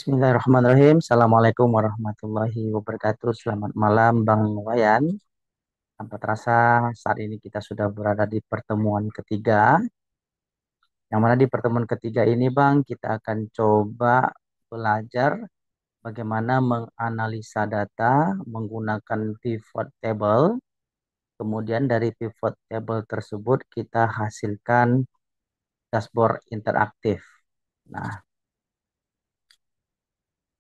Bismillahirrahmanirrahim. Assalamualaikum warahmatullahi wabarakatuh. Selamat malam, Bang Wayan. Tanpa terasa, saat ini kita sudah berada di pertemuan ketiga. Yang mana di pertemuan ketiga ini, Bang, kita akan coba belajar bagaimana menganalisa data menggunakan pivot table. Kemudian dari pivot table tersebut kita hasilkan dashboard interaktif. Nah,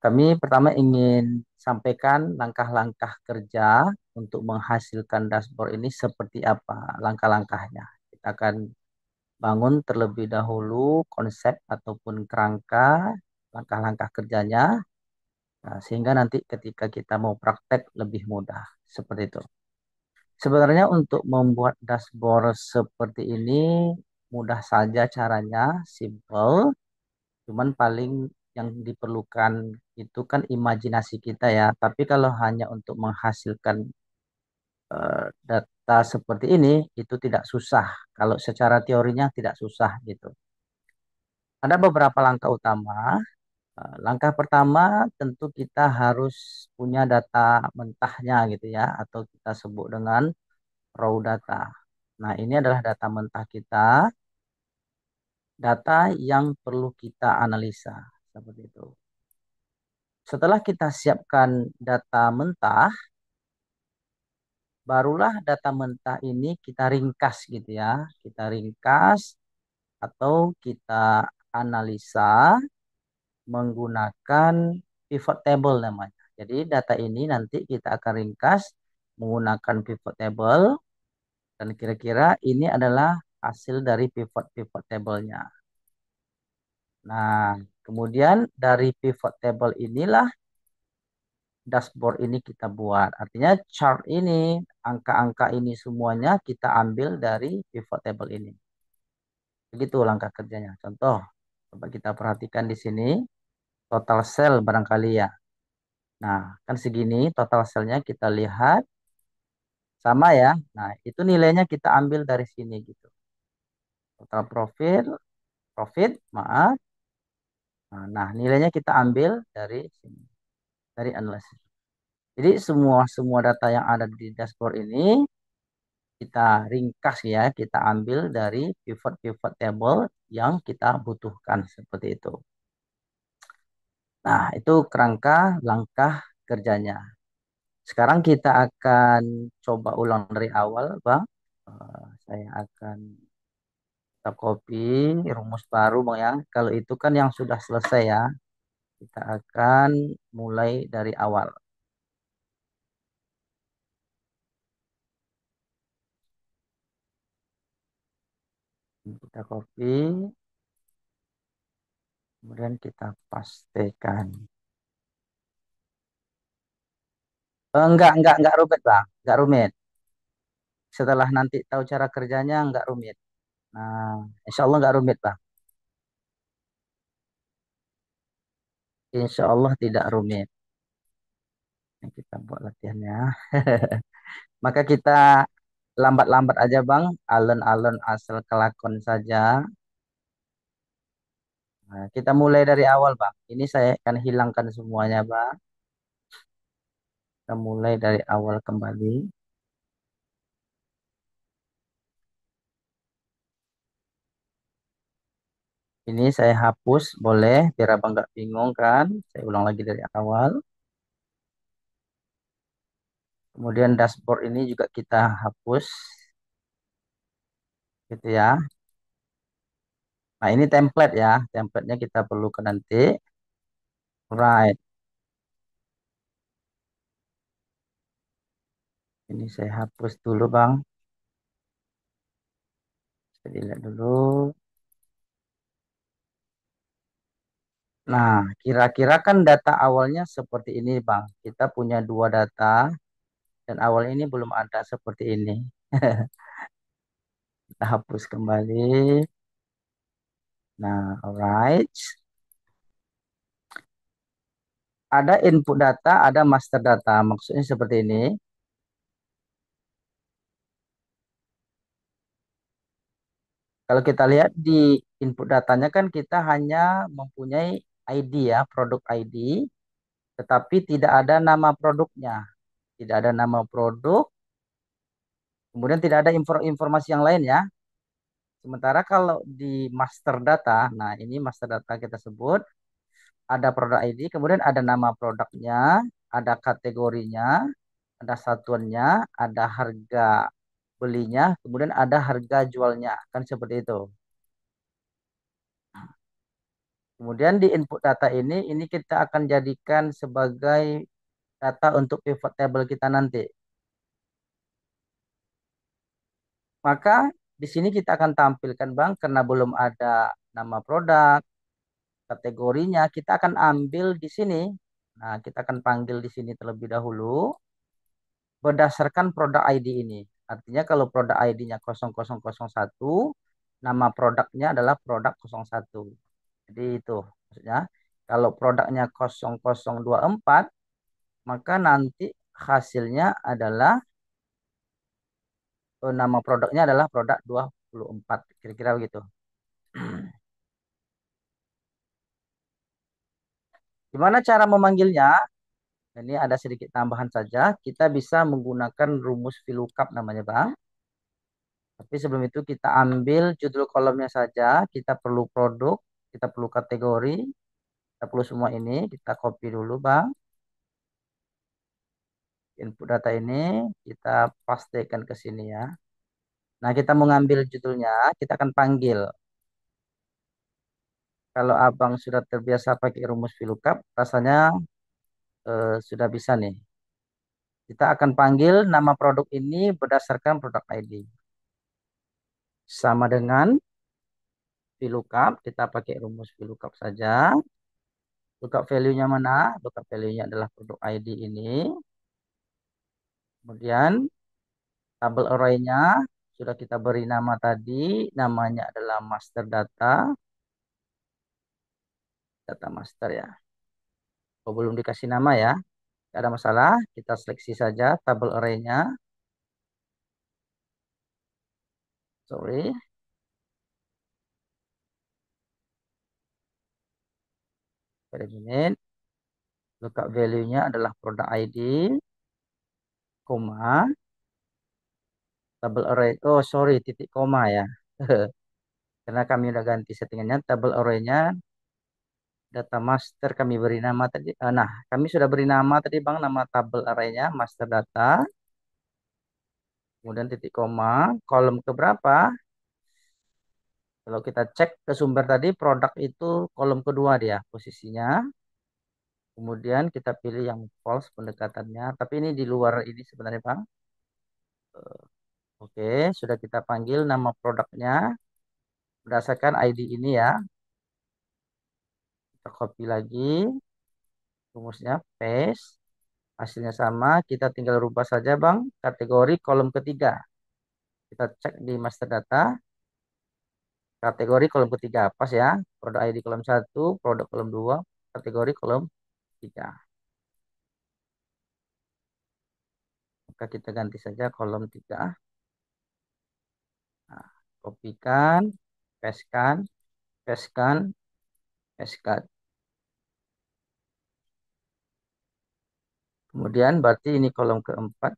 kami pertama ingin sampaikan langkah-langkah kerja untuk menghasilkan dashboard ini seperti apa langkah-langkahnya. Kita akan bangun terlebih dahulu konsep ataupun kerangka langkah-langkah kerjanya, sehingga nanti ketika kita mau praktek lebih mudah. Seperti itu. Sebenarnya untuk membuat dashboard seperti ini mudah saja caranya, simple. Cuman paling yang diperlukan itu kan imajinasi kita ya. Tapi kalau hanya untuk menghasilkan data seperti ini, itu tidak susah. Kalau secara teorinya tidak susah gitu. Ada beberapa langkah utama. Langkah pertama tentu kita harus punya data mentahnya gitu ya, atau kita sebut dengan raw data. Nah, ini adalah data mentah kita, data yang perlu kita analisa seperti itu. Setelah kita siapkan data mentah, barulah data mentah ini kita ringkas gitu ya. Kita ringkas atau kita analisa menggunakan pivot table namanya. Jadi data ini nanti kita akan ringkas menggunakan pivot table dan kira-kira ini adalah hasil dari pivot-pivot table-nya. Nah, kemudian dari pivot table inilah dashboard ini kita buat. Artinya chart ini, angka-angka ini semuanya kita ambil dari pivot table ini. Begitu langkah kerjanya. Contoh, coba kita perhatikan di sini, total sell barangkali ya. Nah, kan segini total sell-nya kita lihat sama ya. Nah, itu nilainya kita ambil dari sini gitu. Total profit, maaf. Nah, nilainya kita ambil dari sini, dari analisis. Jadi semua semua data yang ada di dashboard ini kita ringkas ya, kita ambil dari pivot-pivot table yang kita butuhkan seperti itu. Nah, itu kerangka langkah kerjanya. Sekarang kita akan coba ulang dari awal, Bang. Saya akan kita copy rumus baru, Bang ya. Kalau itu kan yang sudah selesai ya. Kita akan mulai dari awal. Kita copy, kemudian kita pastekan. Enggak rumit, Bang. Enggak rumit. Setelah nanti tahu cara kerjanya, enggak rumit. Nah, insya Allah enggak rumit, Bang. Insya Allah tidak rumit. Ini kita buat latihannya. Maka kita lambat-lambat aja, Bang. Alon-alon asal kelakon saja. Nah, kita mulai dari awal, Bang. Ini saya akan hilangkan semuanya, Bang. Kita mulai dari awal kembali. Ini saya hapus, boleh, biar Abang nggak bingung kan. Saya ulang lagi dari awal. Kemudian dashboard ini juga kita hapus, gitu ya. Nah, ini template ya. Templatenya kita perlukan nanti. Right. Ini saya hapus dulu, Bang. Saya dilihat dulu. Nah, kira-kira kan data awalnya seperti ini, Bang. Kita punya dua data dan awal ini belum ada seperti ini. Kita hapus kembali. Nah, alright. Ada input data, ada master data. Maksudnya seperti ini. Kalau kita lihat di input datanya kan kita hanya mempunyai ID ya, produk ID, tetapi tidak ada nama produknya. Tidak ada nama produk, kemudian tidak ada informasi yang lain ya. Sementara kalau di master data, nah ini master data kita sebut, ada produk ID, kemudian ada nama produknya, ada kategorinya, ada satuannya, ada harga belinya, kemudian ada harga jualnya, kan seperti itu. Kemudian di input data ini kita akan jadikan sebagai data untuk pivot table kita nanti. Maka di sini kita akan tampilkan Bang, karena belum ada nama produk, kategorinya, kita akan ambil di sini. Nah, kita akan panggil di sini terlebih dahulu berdasarkan produk ID ini. Artinya kalau produk ID-nya 0001, nama produknya adalah produk 01. Jadi itu maksudnya. Kalau produknya 0024, maka nanti hasilnya adalah nama produknya adalah produk 24. Kira-kira begitu. Gimana cara memanggilnya? Ini ada sedikit tambahan saja. Kita bisa menggunakan rumus VLOOKUP namanya, Bang. Tapi sebelum itu kita ambil judul kolomnya saja. Kita perlu produk, kita perlu kategori, kita perlu semua ini. Kita copy dulu, Bang. Input data ini kita pastekan ke sini ya. Nah, kita mengambil judulnya, kita akan panggil. Kalau Abang sudah terbiasa pakai rumus VLOOKUP, rasanya sudah bisa nih. Kita akan panggil nama produk ini berdasarkan produk ID. Sama dengan VLOOKUP, kita pakai rumus VLOOKUP saja. Lookup value-nya mana? Lookup value-nya adalah produk ID ini. Kemudian tabel array-nya sudah kita beri nama tadi. Namanya adalah master data. Data master ya. Oh, belum dikasih nama ya. Tidak ada masalah. Kita seleksi saja tabel array-nya. Sorry. Per minute. Lookup value-nya adalah produk ID, koma, tabel array. Oh, sorry, titik koma ya. Karena kami udah ganti settingannya. Tabel array-nya data master kami beri nama tadi. Nah, kami sudah beri nama tadi Bang, nama tabel array-nya master data. Kemudian titik koma, kolom ke berapa? Kalau kita cek ke sumber tadi, produk itu kolom kedua dia posisinya. Kemudian kita pilih yang false pendekatannya. Tapi ini di luar ini sebenarnya Bang. Oke, sudah kita panggil nama produknya berdasarkan ID ini ya. Kita copy lagi, rumusnya paste. Hasilnya sama, kita tinggal rubah saja Bang. Kategori kolom ketiga. Kita cek di master data. Kategori kolom ketiga. Pas ya. Produk ID kolom satu, produk kolom 2, kategori kolom 3. Maka kita ganti saja kolom 3. Nah, kopikan, pastekan, pastekan, pastekan. Kemudian berarti ini kolom keempat.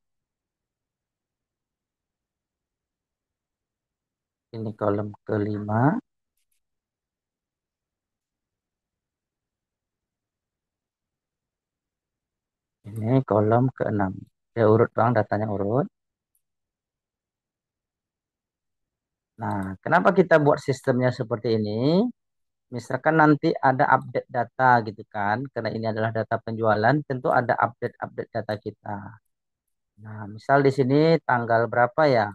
Ini kolom kelima. Ini kolom keenam. Ya urut Bang, datanya urut. Nah, kenapa kita buat sistemnya seperti ini? Misalkan nanti ada update data gitu kan, karena ini adalah data penjualan, tentu ada update-update data kita. Nah, misal di sini tanggal berapa ya?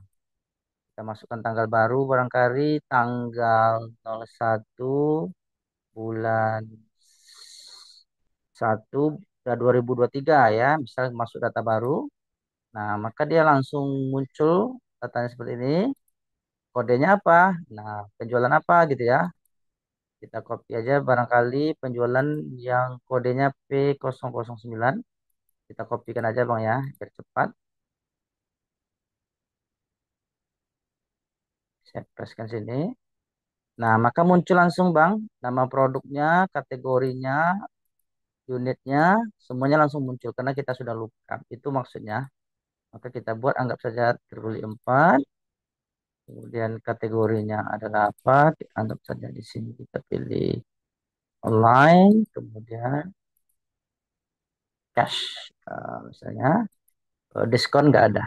Kita masukkan tanggal baru barangkali tanggal 01 bulan 1 2023 ya, misal masuk data baru. Nah, maka dia langsung muncul datanya seperti ini. Kodenya apa? Nah, penjualan apa gitu ya. Kita copy aja barangkali penjualan yang kodenya P009. Kita kopikan aja Bang ya, biar cepat. Saya presskan sini. Nah, maka muncul langsung Bang, nama produknya, kategorinya, unitnya, semuanya langsung muncul karena kita sudah lookup. Itu maksudnya. Maka kita buat anggap saja terguli 4. Kemudian kategorinya adalah apa? Anggap saja di sini kita pilih online, kemudian cash. Misalnya diskon nggak ada.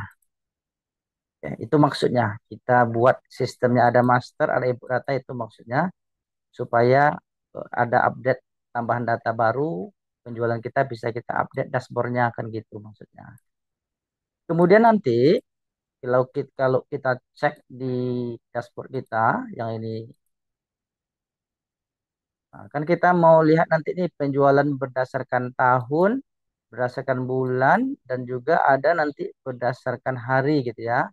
Ya, itu maksudnya kita buat sistemnya ada master, ada input data itu maksudnya supaya ada update tambahan data baru penjualan kita bisa kita update dashboardnya akan gitu maksudnya. Kemudian nanti kalau kita cek di dashboard kita yang ini, nah, kan kita mau lihat nanti nih penjualan berdasarkan tahun, berdasarkan bulan, dan juga ada nanti berdasarkan hari gitu ya.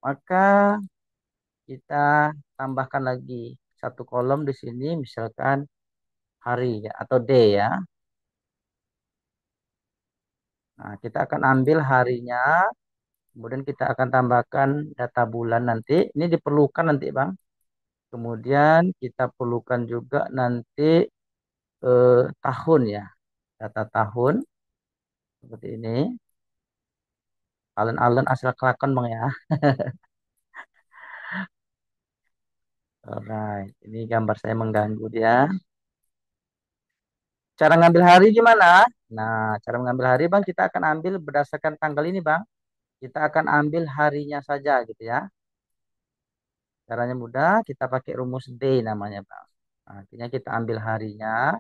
Maka kita tambahkan lagi satu kolom di sini, misalkan hari ya atau day ya. Nah, kita akan ambil harinya, kemudian kita akan tambahkan data bulan nanti. Ini diperlukan nanti, Bang. Kemudian kita perlukan juga nanti tahun ya, data tahun seperti ini. Alon-alon asal kelakon, Bang ya. Alright, ini gambar saya mengganggu dia. Cara ngambil hari gimana? Nah, cara mengambil hari, Bang, kita akan ambil berdasarkan tanggal ini, Bang. Kita akan ambil harinya saja gitu ya. Caranya mudah, kita pakai rumus day namanya, Bang. Nah, artinya kita ambil harinya,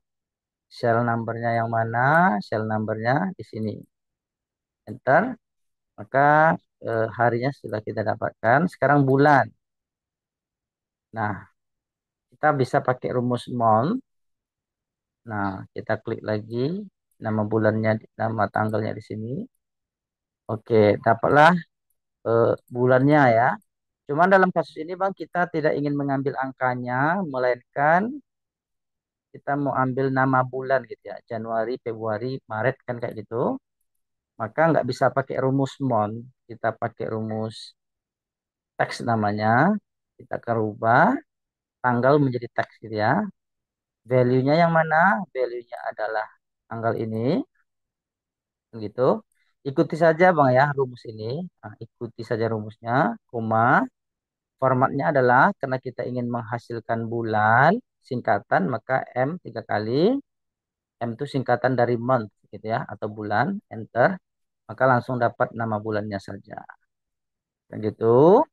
cell numbernya yang mana, cell numbernya di sini. Enter, maka harinya sudah kita dapatkan. Sekarang bulan. Nah, kita bisa pakai rumus month. Nah, kita klik lagi nama bulannya, nama tanggalnya di sini. Oke, dapatlah bulannya ya. Cuman dalam kasus ini Bang, kita tidak ingin mengambil angkanya, melainkan kita mau ambil nama bulan gitu ya. Januari, Februari, Maret kan kayak gitu. Maka nggak bisa pakai rumus month. Kita pakai rumus teks namanya. Kita akan rubah tanggal menjadi teks gitu ya. Value-nya yang mana? Value-nya adalah tanggal ini. Gitu. Ikuti saja Bang ya rumus ini. Nah, ikuti saja rumusnya, koma. Formatnya adalah karena kita ingin menghasilkan bulan singkatan maka M 3 kali. M itu singkatan dari month gitu ya atau bulan. Enter. Maka langsung dapat nama bulannya saja. Dan gitu.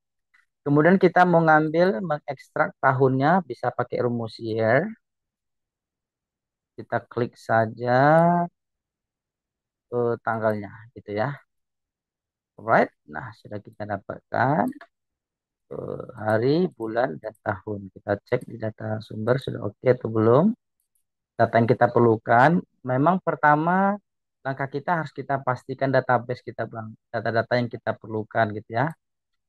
Kemudian kita mau ngambil mengekstrak tahunnya bisa pakai rumus year. Kita klik saja tanggalnya gitu ya. Alright. Nah, sudah kita dapatkan hari, bulan, dan tahun. Kita cek di data sumber sudah oke atau belum. Data yang kita perlukan, memang pertama langkah kita harus kita pastikan database kita, Bang. Data-data yang kita perlukan gitu ya.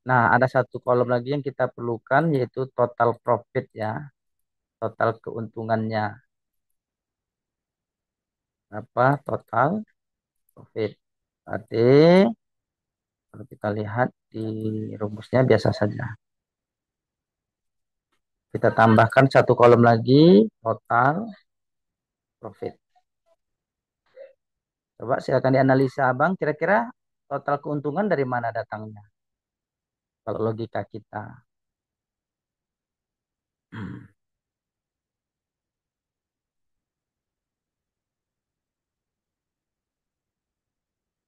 Nah, ada satu kolom lagi yang kita perlukan yaitu total profit ya, total keuntungannya. Apa total profit? Berarti kalau kita lihat di rumusnya biasa saja. Kita tambahkan satu kolom lagi, total profit. Coba silakan dianalisa Abang, kira-kira total keuntungan dari mana datangnya? Kalau logika kita.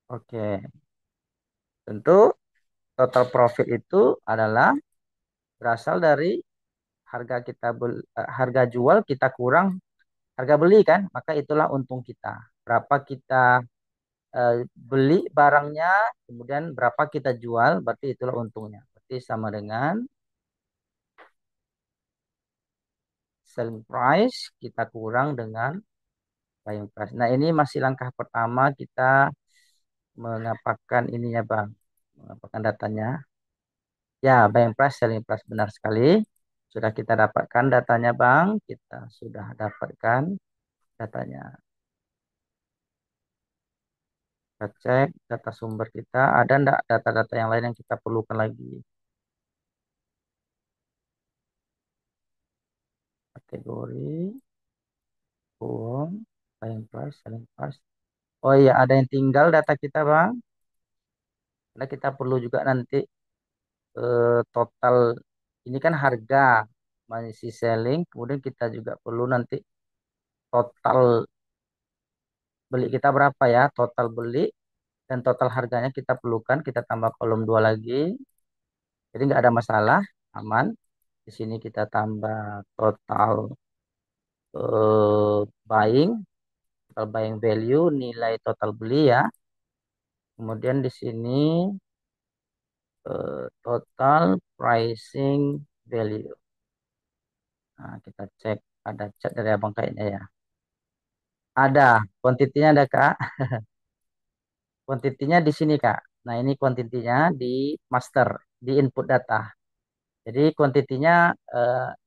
Oke, tentu total profit itu adalah berasal dari harga jual kita kurang harga beli kan, maka itulah untung kita. Berapa kita beli barangnya, kemudian berapa kita jual, berarti itulah untungnya. Berarti sama dengan selling price kita kurang dengan buying price. Nah, ini masih langkah pertama kita mengapakan ininya, Bang. Mengapakan datanya. Ya, buying price, selling price benar sekali. Sudah kita dapatkan datanya, Bang. Kita sudah dapatkan datanya. Kita cek data sumber kita. Ada enggak data-data yang lain yang kita perlukan lagi? kategori, uang, buying price, selling price. Oh iya, ada yang tinggal data kita, Bang. Karena kita perlu juga nanti total ini kan harga masih selling, kemudian kita juga perlu nanti total beli kita berapa ya, total beli dan total harganya kita perlukan, kita tambah kolom 2 lagi. Jadi nggak ada masalah, aman. Di sini kita tambah total eh, buying, total buying value, nilai total beli ya. Kemudian di sini total pricing value. Nah, kita cek ada chat dari abang kayaknya ya. Ada, kuantitinya ada Kak. Kuantitinya di sini Kak. Nah ini kuantitinya di master, di input data. Jadi kuantitinya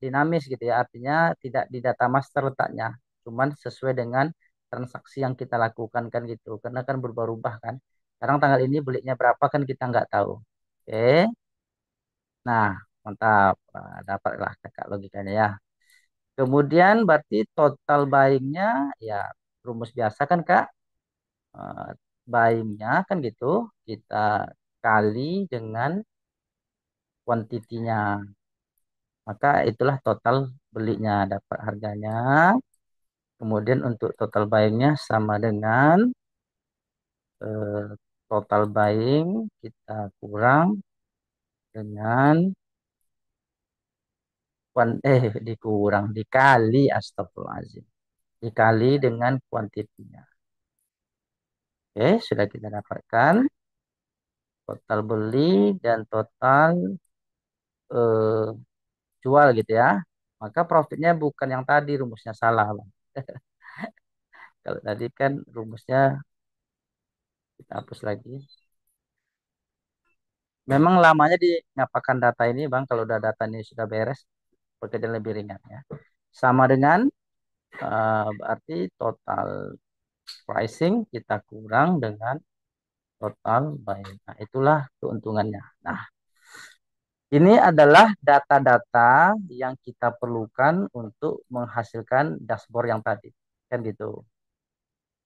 dinamis gitu ya, artinya tidak di data master letaknya, cuman sesuai dengan transaksi yang kita lakukan kan gitu, karena kan berubah-ubah kan. Sekarang tanggal ini belinya berapa kan kita nggak tahu. Oke, nah mantap. Dapatlah kakak logikanya ya. Kemudian berarti total buyingnya ya rumus biasa kan kak. Eh, Buyingnya kan gitu kita kali dengan kuantitinya. Maka itulah total belinya dapat harganya. Kemudian untuk total buyingnya sama dengan eh, total buying kita kurang dengan dikurang dikali astagfirullahaladzim. Dikali dengan kuantitinya. Oke, sudah kita dapatkan total beli dan total eh, jual gitu ya. Maka profitnya bukan yang tadi rumusnya salah, Bang. Kalau tadi kan rumusnya kita hapus lagi. Memang lamanya di ngapakan data ini, Bang. Kalau udah data ini sudah beres, pekerjaan lebih ringan ya. Sama dengan berarti total pricing kita kurang dengan total buying. Nah, itulah keuntungannya. Nah, ini adalah data-data yang kita perlukan untuk menghasilkan dashboard yang tadi. Kan gitu.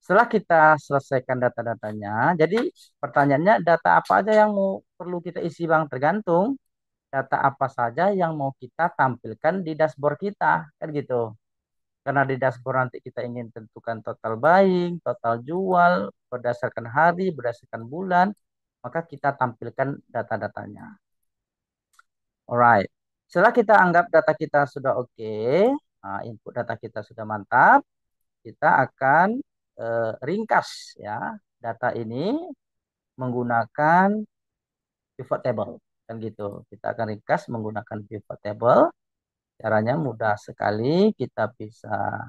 Setelah kita selesaikan data-datanya, jadi pertanyaannya data apa aja yang mau perlu kita isi, Bang? Tergantung data apa saja yang mau kita tampilkan di dashboard kita, kan gitu. Karena di dashboard nanti kita ingin tentukan total buying, total jual, berdasarkan hari, berdasarkan bulan, maka kita tampilkan data-datanya. Alright. Setelah kita anggap data kita sudah oke, nah, input data kita sudah mantap, kita akan ringkas ya data ini menggunakan pivot table, kan gitu. Kita akan ringkas menggunakan pivot table. Caranya mudah sekali. Kita bisa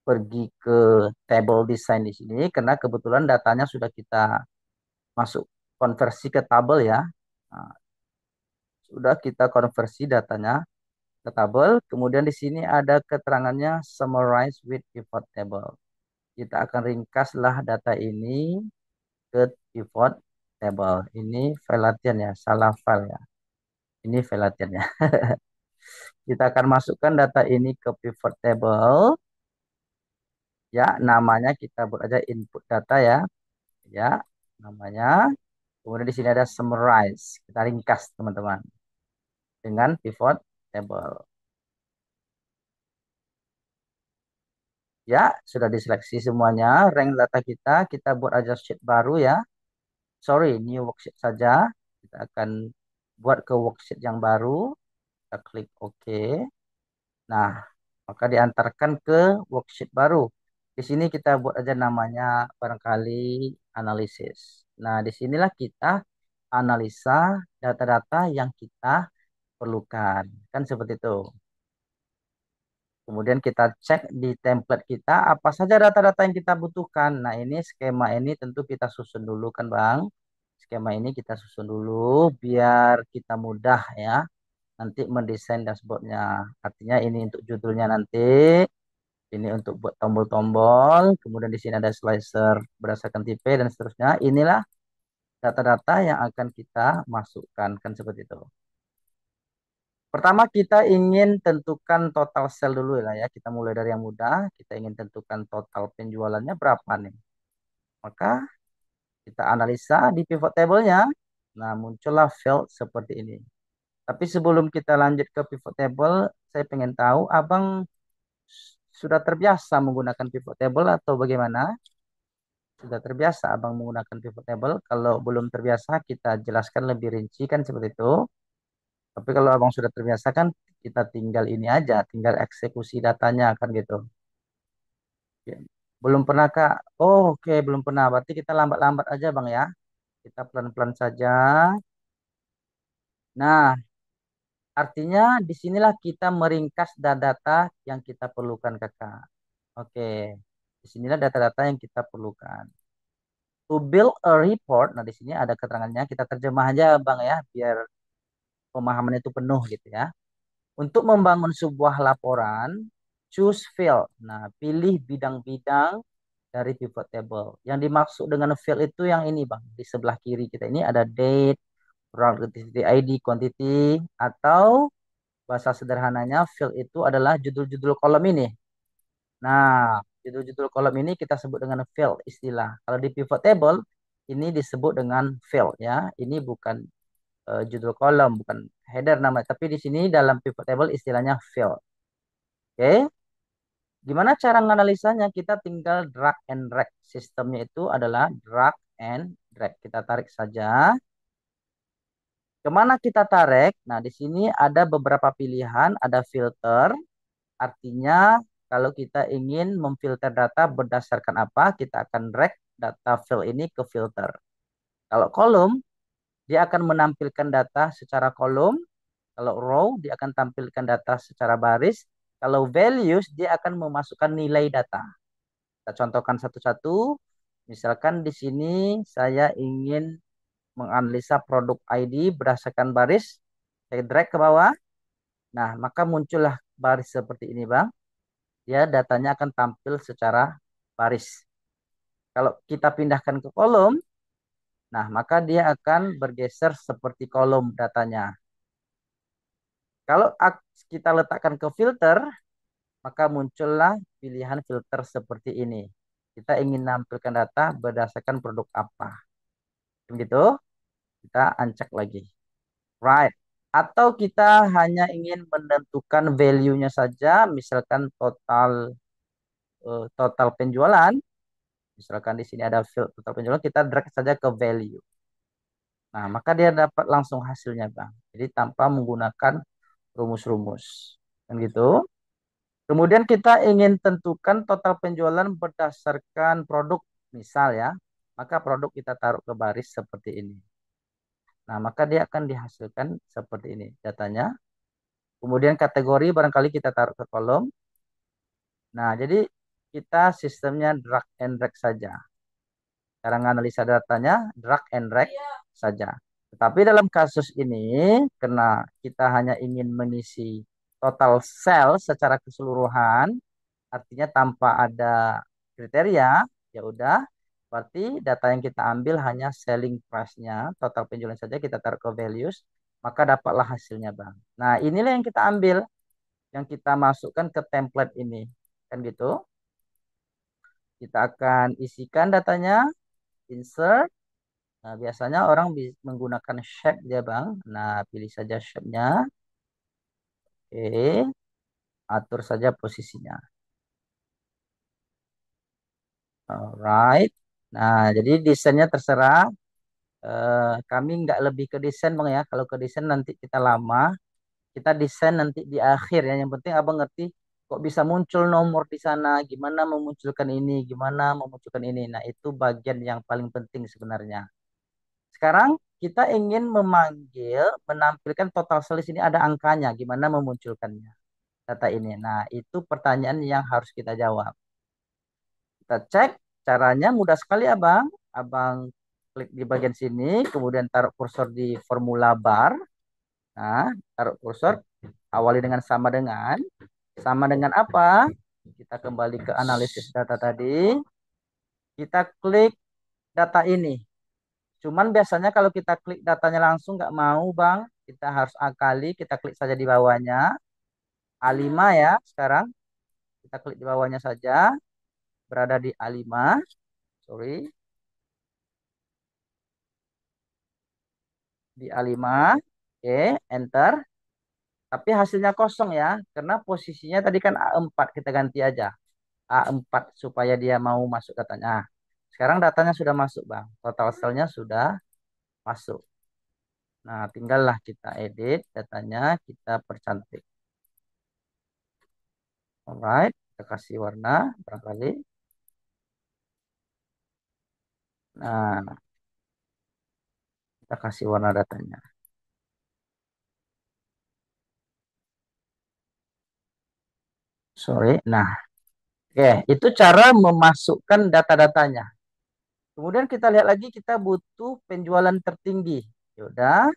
pergi ke table design di sini karena kebetulan datanya sudah kita masuk konversi ke tabel ya. Nah, sudah kita konversi datanya ke tabel. Kemudian di sini ada keterangannya summarize with pivot table. Kita akan ringkaslah data ini ke pivot table. Ini file latihan ya, salah file ya. Ini file latihan ya. Kita akan masukkan data ini ke pivot table. Ya, namanya kita buat aja input data ya. Ya, namanya. Kemudian di sini ada summarize. Kita ringkas teman-teman dengan pivot table. Ya, sudah diseleksi semuanya. Rank data kita buat aja sheet baru ya. Sorry, new worksheet saja. Kita akan buat ke worksheet yang baru. Kita klik OK. Nah, maka diantarkan ke worksheet baru. Di sini kita buat aja namanya barangkali analisis. Nah, disinilah kita analisa data-data yang kita perlukan. Kan seperti itu. Kemudian kita cek di template kita apa saja data-data yang kita butuhkan. Nah, ini skema ini tentu kita susun dulu kan, Bang. Skema ini kita susun dulu biar kita mudah ya nanti mendesain dashboardnya. Artinya ini untuk judulnya nanti, ini untuk buat tombol-tombol, kemudian di sini ada slicer berdasarkan tipe dan seterusnya. Inilah data-data yang akan kita masukkan kan seperti itu. Pertama kita ingin tentukan total sell dulu lah ya. Kita mulai dari yang mudah. Kita ingin tentukan total penjualannya berapa nih. Maka kita analisa di pivot table-nya. Nah, muncullah field seperti ini. Tapi sebelum kita lanjut ke pivot table, saya pengen tahu Abang sudah terbiasa menggunakan pivot table atau bagaimana? Sudah terbiasa Abang menggunakan pivot table? Kalau belum terbiasa, kita jelaskan lebih rinci kan seperti itu. Tapi kalau Abang sudah terbiasa kan kita tinggal ini aja, tinggal eksekusi datanya kan gitu. Ya. Belum pernah Kak? Oh, oke, belum pernah. Berarti kita lambat-lambat aja Bang ya. Kita pelan-pelan saja. Nah, artinya disinilah kita meringkas data-data yang kita perlukan Kakak. Oke, disinilah data-data yang kita perlukan. To build a report, nah di sini ada keterangannya, kita terjemah aja Bang ya, biar pemahaman itu penuh gitu ya. Untuk membangun sebuah laporan, choose field. Nah, pilih bidang-bidang dari pivot table. Yang dimaksud dengan field itu yang ini Bang, di sebelah kiri kita ini ada date, productivity ID, quantity, atau bahasa sederhananya field itu adalah judul-judul kolom ini. Nah, judul-judul kolom ini kita sebut dengan field istilah. Kalau di pivot table ini disebut dengan field ya. Ini bukan judul kolom, bukan header nama, tapi di sini dalam pivot table istilahnya field. Oke. Gimana cara menganalisanya? Kita tinggal drag and drag. Sistemnya itu adalah drag and drag. Kita tarik saja. Kemana kita tarik? Nah, di sini ada beberapa pilihan. Ada filter. Artinya kalau kita ingin memfilter data berdasarkan apa, kita akan drag data field ini ke filter. Kalau kolom, dia akan menampilkan data secara kolom. Kalau row, dia akan tampilkan data secara baris. Kalau values, dia akan memasukkan nilai data. Kita contohkan satu-satu. Misalkan di sini saya ingin menganalisa produk ID berdasarkan baris. Saya drag ke bawah. Nah, maka muncullah baris seperti ini, Bang. Ya, datanya akan tampil secara baris. Kalau kita pindahkan ke kolom, nah maka dia akan bergeser seperti kolom datanya. Kalau kita letakkan ke filter, maka muncullah pilihan filter seperti ini. Kita ingin menampilkan data berdasarkan produk apa. Begitu, kita ancak lagi. Right. Atau kita hanya ingin menentukan value-nya saja, misalkan total penjualan. Misalkan di sini ada field total penjualan, kita drag saja ke value. Nah, maka dia dapat langsung hasilnya, Bang. Jadi tanpa menggunakan rumus-rumus. Kan gitu. Kemudian kita ingin tentukan total penjualan berdasarkan produk, misal ya. Maka produk kita taruh ke baris seperti ini. Nah, maka dia akan dihasilkan seperti ini datanya. Kemudian kategori barangkali kita taruh ke kolom. Nah, jadi kita sistemnya drag and drag saja. Cara menganalisa datanya drag and drag saja. Tetapi dalam kasus ini, karena kita hanya ingin mengisi total sell secara keseluruhan, artinya tanpa ada kriteria, ya udah, berarti data yang kita ambil hanya selling price-nya, total penjualan saja kita taruh ke values, maka dapatlah hasilnya, Bang. Nah, inilah yang kita ambil, yang kita masukkan ke template ini. Kan gitu. Kita akan isikan datanya, insert. Nah, biasanya orang menggunakan shape ya, Bang. Nah, pilih saja shape-nya. Oke, atur saja posisinya. Alright. Nah, jadi desainnya terserah. Kami nggak lebih ke desain, Bang ya. Kalau ke desain nanti kita lama. Kita desain nanti di akhir ya. Yang penting Abang ngerti kok bisa muncul nomor di sana, gimana memunculkan ini, gimana memunculkan ini. Nah, itu bagian yang paling penting sebenarnya. Sekarang kita ingin menampilkan total sales ini ada angkanya, gimana memunculkannya data ini. Nah, itu pertanyaan yang harus kita jawab. Kita cek caranya mudah sekali, Abang. Abang klik di bagian sini, kemudian taruh kursor di formula bar. Nah, taruh kursor, awali dengan sama dengan apa? Kita kembali ke analisis data tadi. Kita klik data ini. Cuman biasanya kalau kita klik datanya langsung nggak mau, Bang. kita harus akali, kita klik saja di bawahnya. A5 ya, sekarang kita klik di bawahnya saja, berada di A5. Sorry, di A5. Oke, enter. Tapi hasilnya kosong ya, karena posisinya tadi kan A4, kita ganti aja. A4 supaya dia mau masuk datanya. Sekarang datanya sudah masuk, Bang. Total cell-nya sudah masuk. Nah, tinggallah kita edit datanya, kita percantik. Alright, kita kasih warna barangkali. Nah, kita kasih warna datanya. Sorry. Nah, oke, itu cara memasukkan data-datanya. Kemudian kita lihat lagi, kita butuh penjualan tertinggi. Yaudah,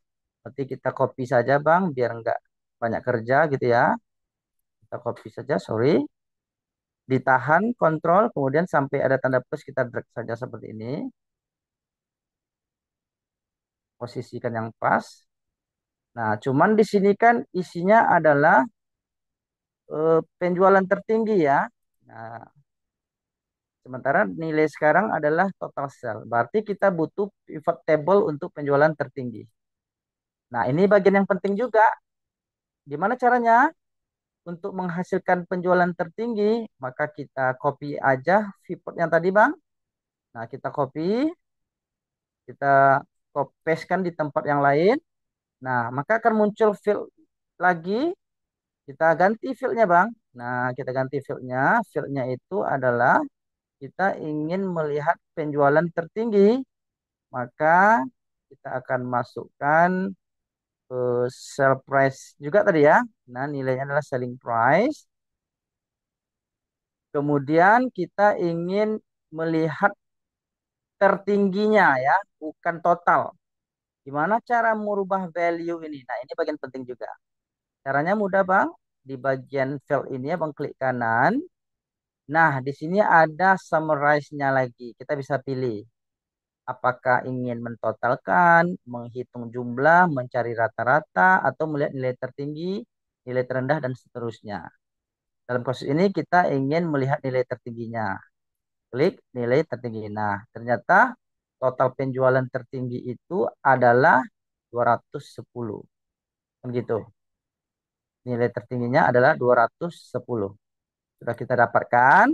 nanti kita copy saja, Bang, biar nggak banyak kerja gitu ya. Kita copy saja, sorry. Ditahan, kontrol, kemudian sampai ada tanda plus kita drag saja seperti ini. Posisikan yang pas. Nah, cuman di sini kan isinya adalah penjualan tertinggi ya. Nah, sementara nilai sekarang adalah total sell. Berarti kita butuh pivot table untuk penjualan tertinggi. Nah, ini bagian yang penting juga. Gimana caranya? Untuk menghasilkan penjualan tertinggi, maka kita copy aja pivot yang tadi, Bang. Nah, kita copy, kita copy paste-kan di tempat yang lain. Nah, maka akan muncul field lagi. Kita ganti fieldnya, Bang. Nah, kita ganti fieldnya. Fieldnya itu adalah kita ingin melihat penjualan tertinggi, maka kita akan masukkan sell price juga tadi ya. Nah, nilainya adalah selling price. Kemudian kita ingin melihat tertingginya ya, bukan total. Gimana cara merubah value ini? Nah, ini bagian penting juga. Caranya mudah, Bang. Di bagian field ini ya, Bang, klik kanan. Nah, di sini ada summarize-nya lagi. Kita bisa pilih apakah ingin mentotalkan, menghitung jumlah, mencari rata-rata, atau melihat nilai tertinggi, nilai terendah, dan seterusnya. Dalam kasus ini kita ingin melihat nilai tertingginya. Klik nilai tertinggi. Nah, ternyata total penjualan tertinggi itu adalah 210. Kan gitu. Nilai tertingginya adalah 210. Sudah kita dapatkan.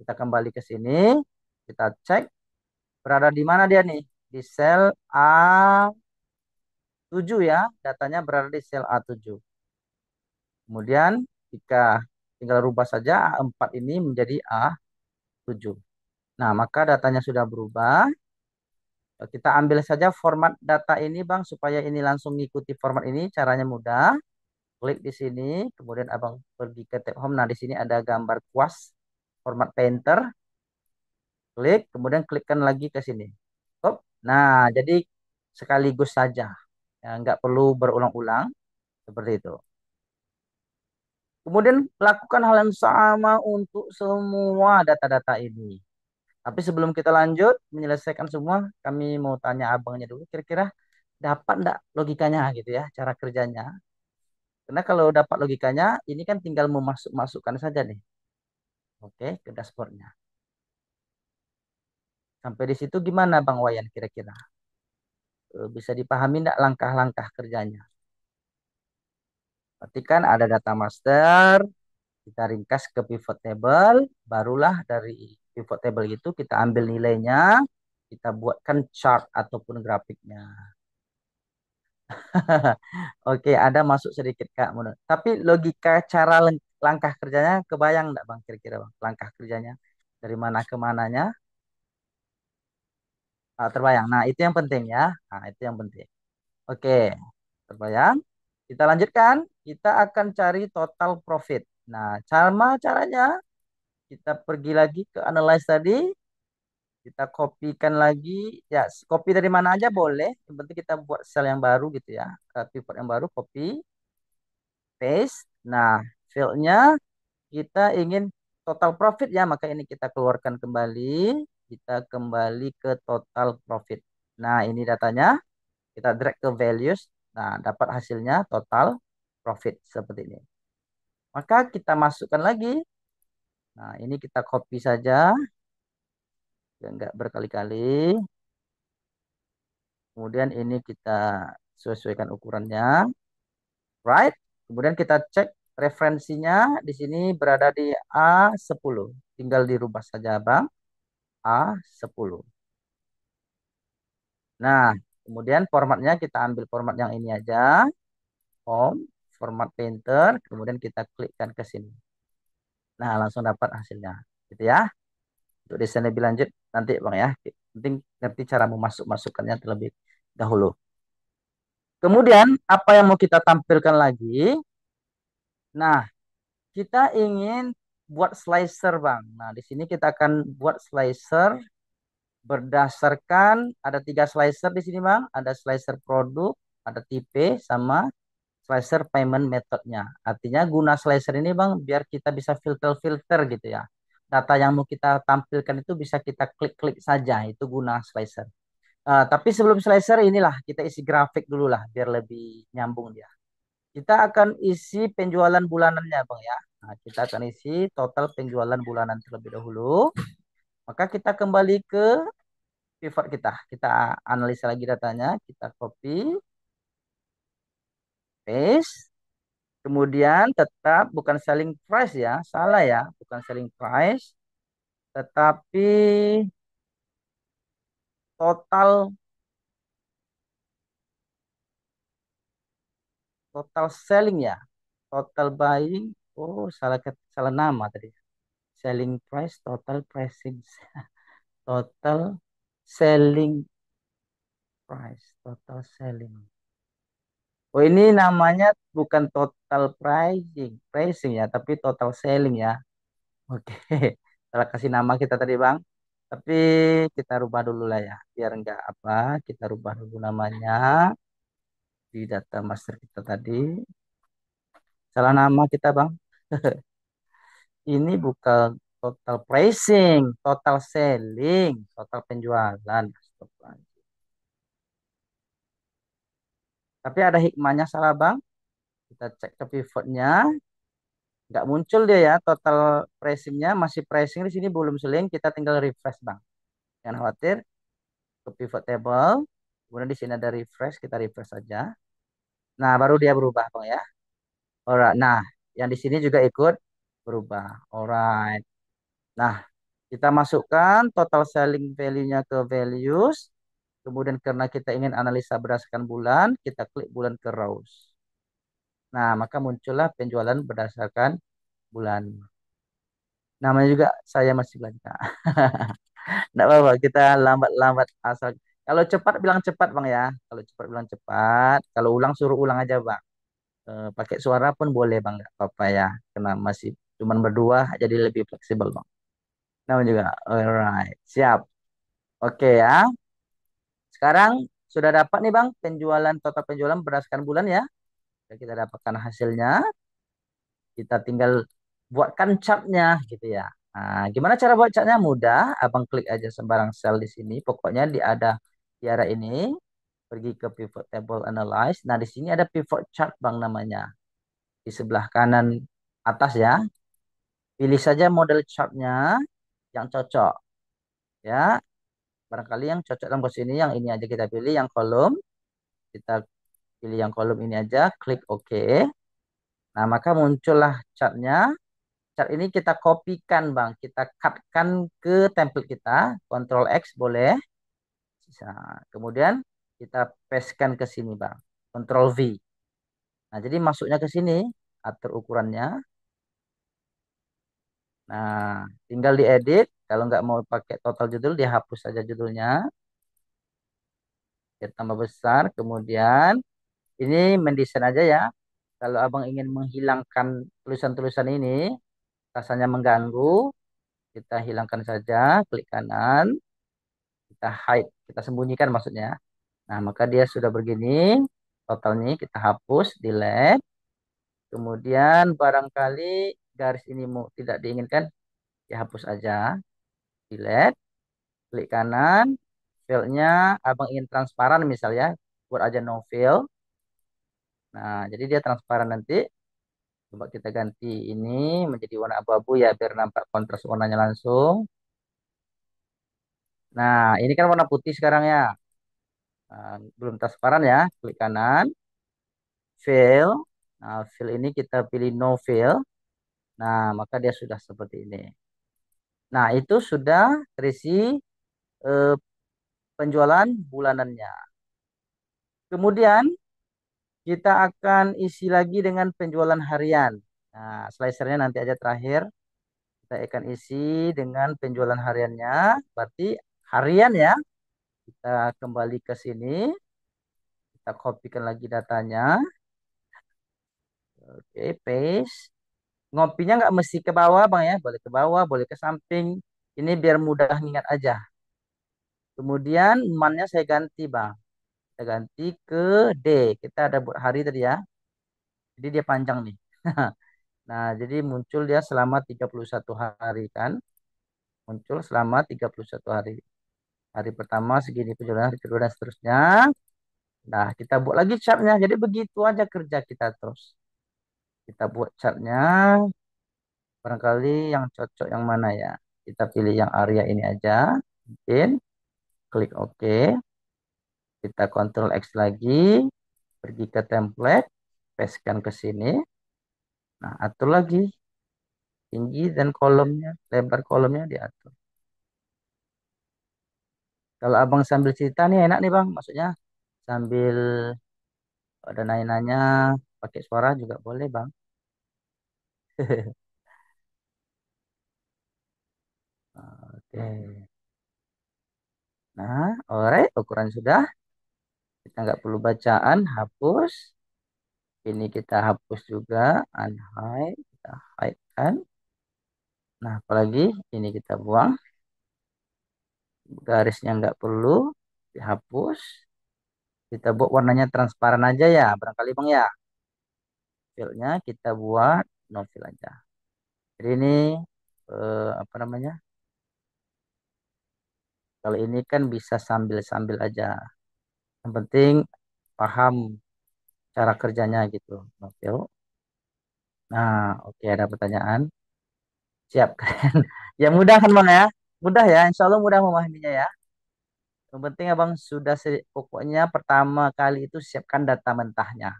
Kita kembali ke sini. Kita cek berada di mana dia nih. Di sel A7 ya. Datanya berada di sel A7. Kemudian jika tinggal rubah saja A4 ini menjadi A7. Nah, maka datanya sudah berubah. Kita ambil saja format data ini, Bang, supaya ini langsung mengikuti format ini. Caranya mudah. Klik di sini, kemudian Abang pergi ke tab home. Nah, di sini ada gambar kuas format painter. Klik, kemudian klikkan lagi ke sini. Hop. Nah, jadi sekaligus saja. Ya, nggak perlu berulang-ulang. Seperti itu. Kemudian lakukan hal yang sama untuk semua data-data ini. Tapi sebelum kita lanjut menyelesaikan semua, kami mau tanya abangnya dulu. Kira-kira dapat enggak logikanya gitu ya, cara kerjanya. Karena kalau dapat logikanya, ini kan tinggal memasukkan saja nih. Oke, ke dashboardnya. Sampai di situ gimana Bang Wayan kira-kira? Bisa dipahami enggak langkah-langkah kerjanya? Berarti kan ada data master, kita ringkas ke pivot table, barulah dari pivot table itu kita ambil nilainya, kita buatkan chart ataupun grafiknya. Oke, ada masuk sedikit Kak Munir. Tapi logika cara langkah kerjanya kebayang enggak Bang kira-kira Bang? Langkah kerjanya dari mana ke mananya? Terbayang. Nah, itu yang penting ya. Nah, itu yang penting. Oke, terbayang. Kita lanjutkan. Kita akan cari total profit. Nah, caranya kita pergi lagi ke analyze tadi. Kita kopikan lagi. Ya, copy dari mana aja boleh. Yang penting kita buat sel yang baru gitu ya. Pivot yang baru, copy, paste. Nah, fieldnya kita ingin total profit ya, maka ini kita keluarkan kembali. Kita kembali ke total profit. Nah, ini datanya. Kita drag ke values. Nah, dapat hasilnya total profit seperti ini. Maka kita masukkan lagi. Nah, ini kita copy saja, ya enggak berkali-kali. Kemudian ini kita sesuaikan ukurannya, right? Kemudian kita cek referensinya di sini berada di A10. Tinggal dirubah saja, Bang. A10. Nah, kemudian formatnya kita ambil format yang ini aja. Home, format painter, kemudian kita klikkan ke sini. Nah, langsung dapat hasilnya. Gitu ya. Untuk desain lebih lanjut nanti Bang ya. Penting ngerti cara memasukkannya terlebih dahulu. Kemudian apa yang mau kita tampilkan lagi? Nah, kita ingin buat slicer Bang. Nah, di sini kita akan buat slicer berdasarkan ada 3 slicer di sini Bang. Ada slicer produk, ada tipe, sama slicer payment methodnya. Artinya guna slicer ini Bang, biar kita bisa filter-filter gitu ya. Data yang mau kita tampilkan itu bisa kita klik-klik saja. Itu guna slicer. Tapi sebelum slicer inilah kita isi grafik dulu lah biar lebih nyambung dia. Kita akan isi penjualan bulanannya Bang ya. Nah, kita akan isi total penjualan bulanan terlebih dahulu. Maka kita kembali ke pivot kita. Kita analisa lagi datanya. Kita copy, paste. Kemudian tetap bukan selling price ya. Salah ya. Bukan selling price. Tetapi total total selling ya. Total buying. Oh, salah nama tadi. Selling price, total pricing. Total selling price, total selling. Oh, ini namanya bukan total pricing ya, tapi total selling ya. Oke, salah kasih nama kita tadi Bang. Tapi kita rubah dulu lah ya, biar enggak apa, kita rubah dulu namanya di data master kita tadi. Salah nama kita Bang. Ini bukan total pricing, total selling, total penjualan. Astagfirullah. Tapi ada hikmahnya salah Bang. Kita cek ke pivotnya, nggak muncul dia ya. Total pricingnya masih pricing di sini belum selling. Kita tinggal refresh Bang. Jangan khawatir. Ke pivot table. Kemudian di sini ada refresh. Kita refresh saja. Nah, baru dia berubah Bang ya. Alright. Nah, yang di sini juga ikut berubah. Alright. Nah, kita masukkan total selling value-nya ke values. Kemudian karena kita ingin analisa berdasarkan bulan, kita klik bulan ke rows. Nah, maka muncullah penjualan berdasarkan bulan. Namanya juga saya masih belajar. Nggak apa-apa, kita lambat-lambat asal. Kalau cepat bilang cepat Bang ya. Kalau cepat bilang cepat. Kalau ulang suruh ulang aja Bang. Pakai suara pun boleh Bang, nggak apa-apa ya. Karena masih cuman berdua jadi lebih fleksibel Bang. Namanya juga. Alright, siap. Oke ya. Sekarang sudah dapat nih Bang penjualan total penjualan berdasarkan bulan ya. Sudah kita dapatkan hasilnya. Kita tinggal buatkan chartnya gitu ya. Nah, gimana cara buat chartnya? Mudah. Abang klik aja sembarang sel di sini. Pokoknya di area ini pergi ke pivot table analyze. Nah, di sini ada pivot chart Bang namanya. Di sebelah kanan atas ya. Pilih saja model chartnya yang cocok ya. Barangkali yang cocok dalam posisi ini yang ini aja kita pilih yang kolom. Kita pilih yang kolom ini aja, klik OK. Nah, maka muncullah chartnya. Chart ini kita kopikan Bang, kita cutkan ke template kita, Ctrl X boleh. Kemudian kita pastekan ke sini Bang, Ctrl V. Nah, jadi masuknya ke sini, atur ukurannya. Nah, tinggal diedit. Kalau nggak mau pakai total judul, dihapus saja judulnya. Kita tambah besar. Kemudian ini mendesain aja ya. Kalau abang ingin menghilangkan tulisan-tulisan ini, rasanya mengganggu, kita hilangkan saja, klik kanan, kita hide, kita sembunyikan maksudnya. Nah, maka dia sudah begini, totalnya kita hapus, delete. Kemudian barangkali garis ini mau tidak diinginkan, dihapus aja, delete, klik kanan, file-nya abang ingin transparan misalnya, buat aja no fill. Nah, jadi dia transparan nanti. Coba kita ganti ini menjadi warna abu-abu ya biar nampak kontras warnanya langsung. Nah, ini kan warna putih sekarang ya. Nah, belum transparan ya. Klik kanan, fill. Nah, fill ini kita pilih no fill. Nah, maka dia sudah seperti ini. Nah, itu sudah terisi eh, penjualan bulanannya. Kemudian kita akan isi lagi dengan penjualan harian. Nah, slicernya nanti aja terakhir. Kita akan isi dengan penjualan hariannya. Berarti harian ya. Kita kembali ke sini. Kita kopikan lagi datanya. Oke, paste. Ngopinya nggak mesti ke bawah, Bang ya. Boleh ke bawah, boleh ke samping. Ini biar mudah ingat aja. Kemudian mannya saya ganti, Bang. Kita ganti ke D. Kita ada buat hari tadi ya. Jadi dia panjang nih. Nah, jadi muncul dia selama 31 hari kan. Muncul selama 31 hari. Hari pertama segini penjualan, hari kedua dan seterusnya. Nah, kita buat lagi chartnya. Jadi begitu aja kerja kita terus. Kita buat chartnya. Barangkali yang cocok yang mana ya. Kita pilih yang area ini aja. Mungkin. Klik OK. Kita Ctrl X lagi. Pergi ke template. Pastekan ke sini. Nah, atur lagi. Tinggi dan kolomnya. Lebar kolomnya diatur. Kalau abang sambil cerita nih enak nih bang. Maksudnya sambil ada nanya-nanya pakai suara juga boleh bang. Oke. Nah, alright, ukuran sudah. Kita nggak perlu bacaan, hapus. Ini kita hapus juga, unhide, kita hide kan. Nah, apalagi ini kita buang. Garisnya nggak perlu dihapus. Kita buat warnanya transparan aja ya, barangkali bang ya. Fillnya kita buat no fill aja. Jadi ini apa namanya? Kalau ini kan bisa sambil-sambil aja. Yang penting paham cara kerjanya gitu. Oke. Nah, oke ada pertanyaan. Siap kan? Ya mudah kan Bang ya? Mudah ya, insya Allah mudah memahaminya ya. Yang penting abang sudah pokoknya pertama kali itu siapkan data mentahnya.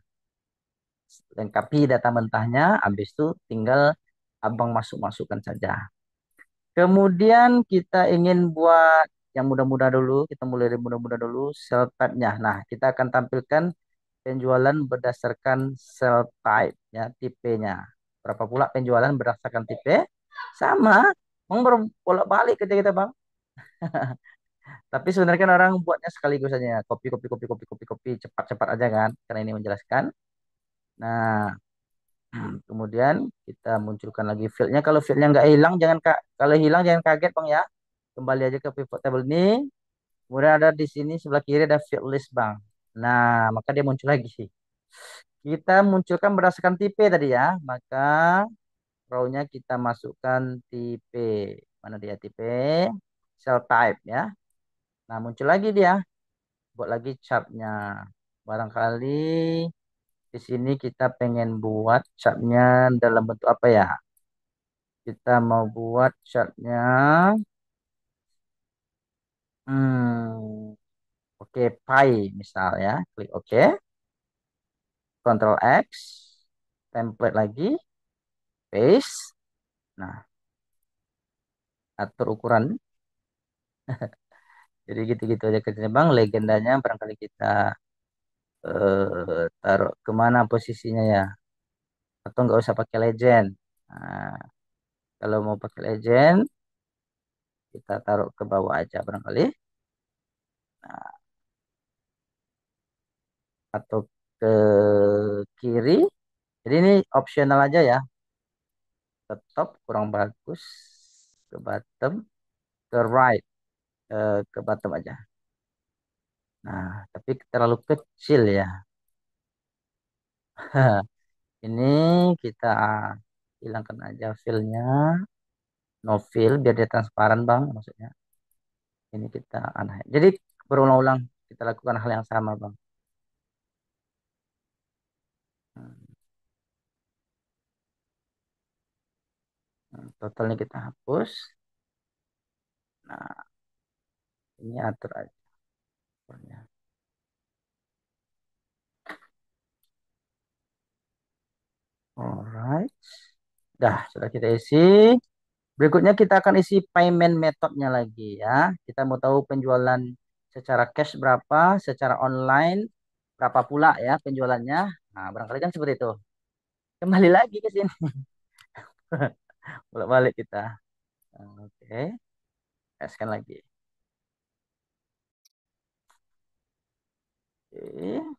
Lengkapi data mentahnya, habis itu tinggal abang masuk-masukkan saja. Kemudian kita ingin buat yang mudah-mudah dulu, kita mulai dari mudah-mudah dulu, sel type-nya. Nah, kita akan tampilkan penjualan berdasarkan sel type, ya, tipenya. Berapa pula penjualan berdasarkan tipe? Sama, Bang bolak-balik kerja kita, Bang. Tapi sebenarnya kan orang buatnya sekaligus aja, ya. Copy, copy, copy, copy, copy, copy, cepat-cepat aja kan, karena ini menjelaskan. Nah, kemudian kita munculkan lagi fieldnya. Kalau fieldnya nggak hilang, jangan kalau hilang jangan kaget, Bang ya. Kembali aja ke pivot table ini. Kemudian ada di sini sebelah kiri ada field list bang. Nah, maka dia muncul lagi. Kita munculkan berdasarkan tipe tadi ya. Maka row-nya kita masukkan tipe. Mana dia tipe? Cell type ya. Nah, muncul lagi dia. Buat lagi chartnya. Barangkali di sini kita pengen buat chartnya dalam bentuk apa ya? Kita mau buat chartnya. Hmm, oke, pie misal ya. Klik OK. Ctrl X, template lagi, paste. Nah, atur ukuran. Jadi gitu-gitu aja kerjanya Bang. Legendanya barangkali kita taruh kemana posisinya ya. Atau nggak usah pakai legend. Nah, kalau mau pakai legend, kita taruh ke bawah aja barangkali. Nah, atau ke kiri. Jadi ini optional aja ya. Ke top kurang bagus. Ke bottom, ke right, ke bottom aja. Nah, tapi terlalu kecil ya. Ini kita hilangkan aja filenya, no fill biar dia transparan bang. Maksudnya ini kita aneh. Jadi berulang-ulang kita lakukan hal yang sama bang. Totalnya kita hapus. Nah, ini atur aja. Alright. Dah, sudah kita isi. Berikutnya kita akan isi payment methodnya lagi ya. Kita mau tahu penjualan secara cash berapa, secara online berapa pula ya penjualannya. Nah, barangkali kan seperti itu. Kembali lagi ke sini. Bolak-balik kita. Oke, gaskan lagi. Oke.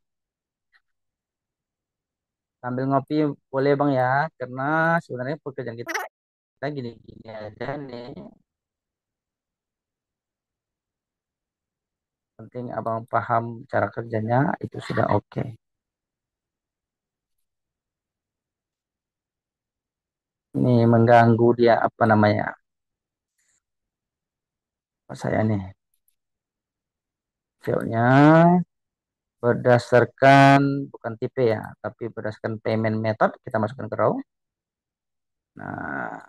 Sambil ngopi boleh Bang ya, karena sebenarnya pekerjaan kita gini-gini aja nih. Penting abang paham cara kerjanya itu sudah oke. Ini mengganggu dia apa namanya? Saya nih, filenya berdasarkan bukan tipe ya, tapi berdasarkan payment method kita masukkan ke raw. Nah,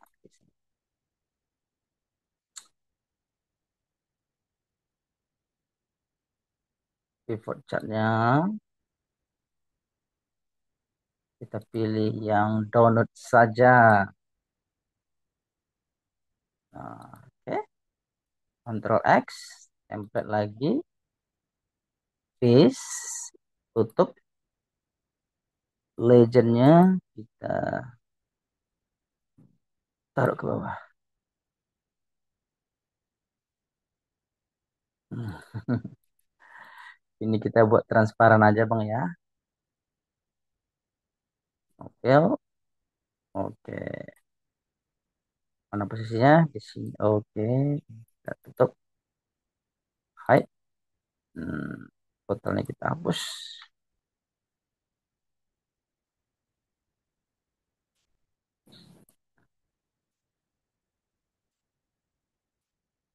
pivot chartnya kita pilih yang download saja. Nah, oke, Ctrl X, template lagi, paste, tutup, legendnya kita taruh ke bawah. Ini kita buat transparan aja bang ya. Oke, oke. Mana posisinya? Di sini. Oke, kita tutup. Hai. Totalnya kita hapus.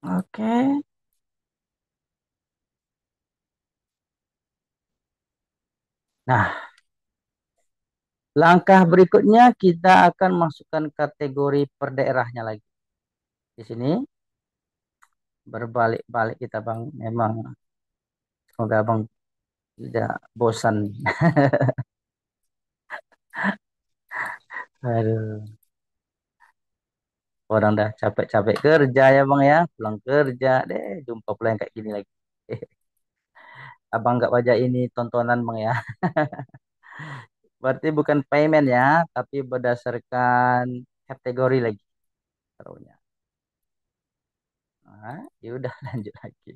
Oke. Nah, langkah berikutnya kita akan masukkan kategori per daerahnya lagi. Di sini berbalik-balik kita bang. Memang semoga bang tidak bosan. Aduh, orang dah capek-capek kerja ya bang ya. Pulang kerja deh, jumpa pula yang kayak gini lagi. Abang nggak wajah ini tontonan bang ya. Berarti bukan payment ya, tapi berdasarkan kategori lagi taruhnya. Nah, ya udah lanjut lagi.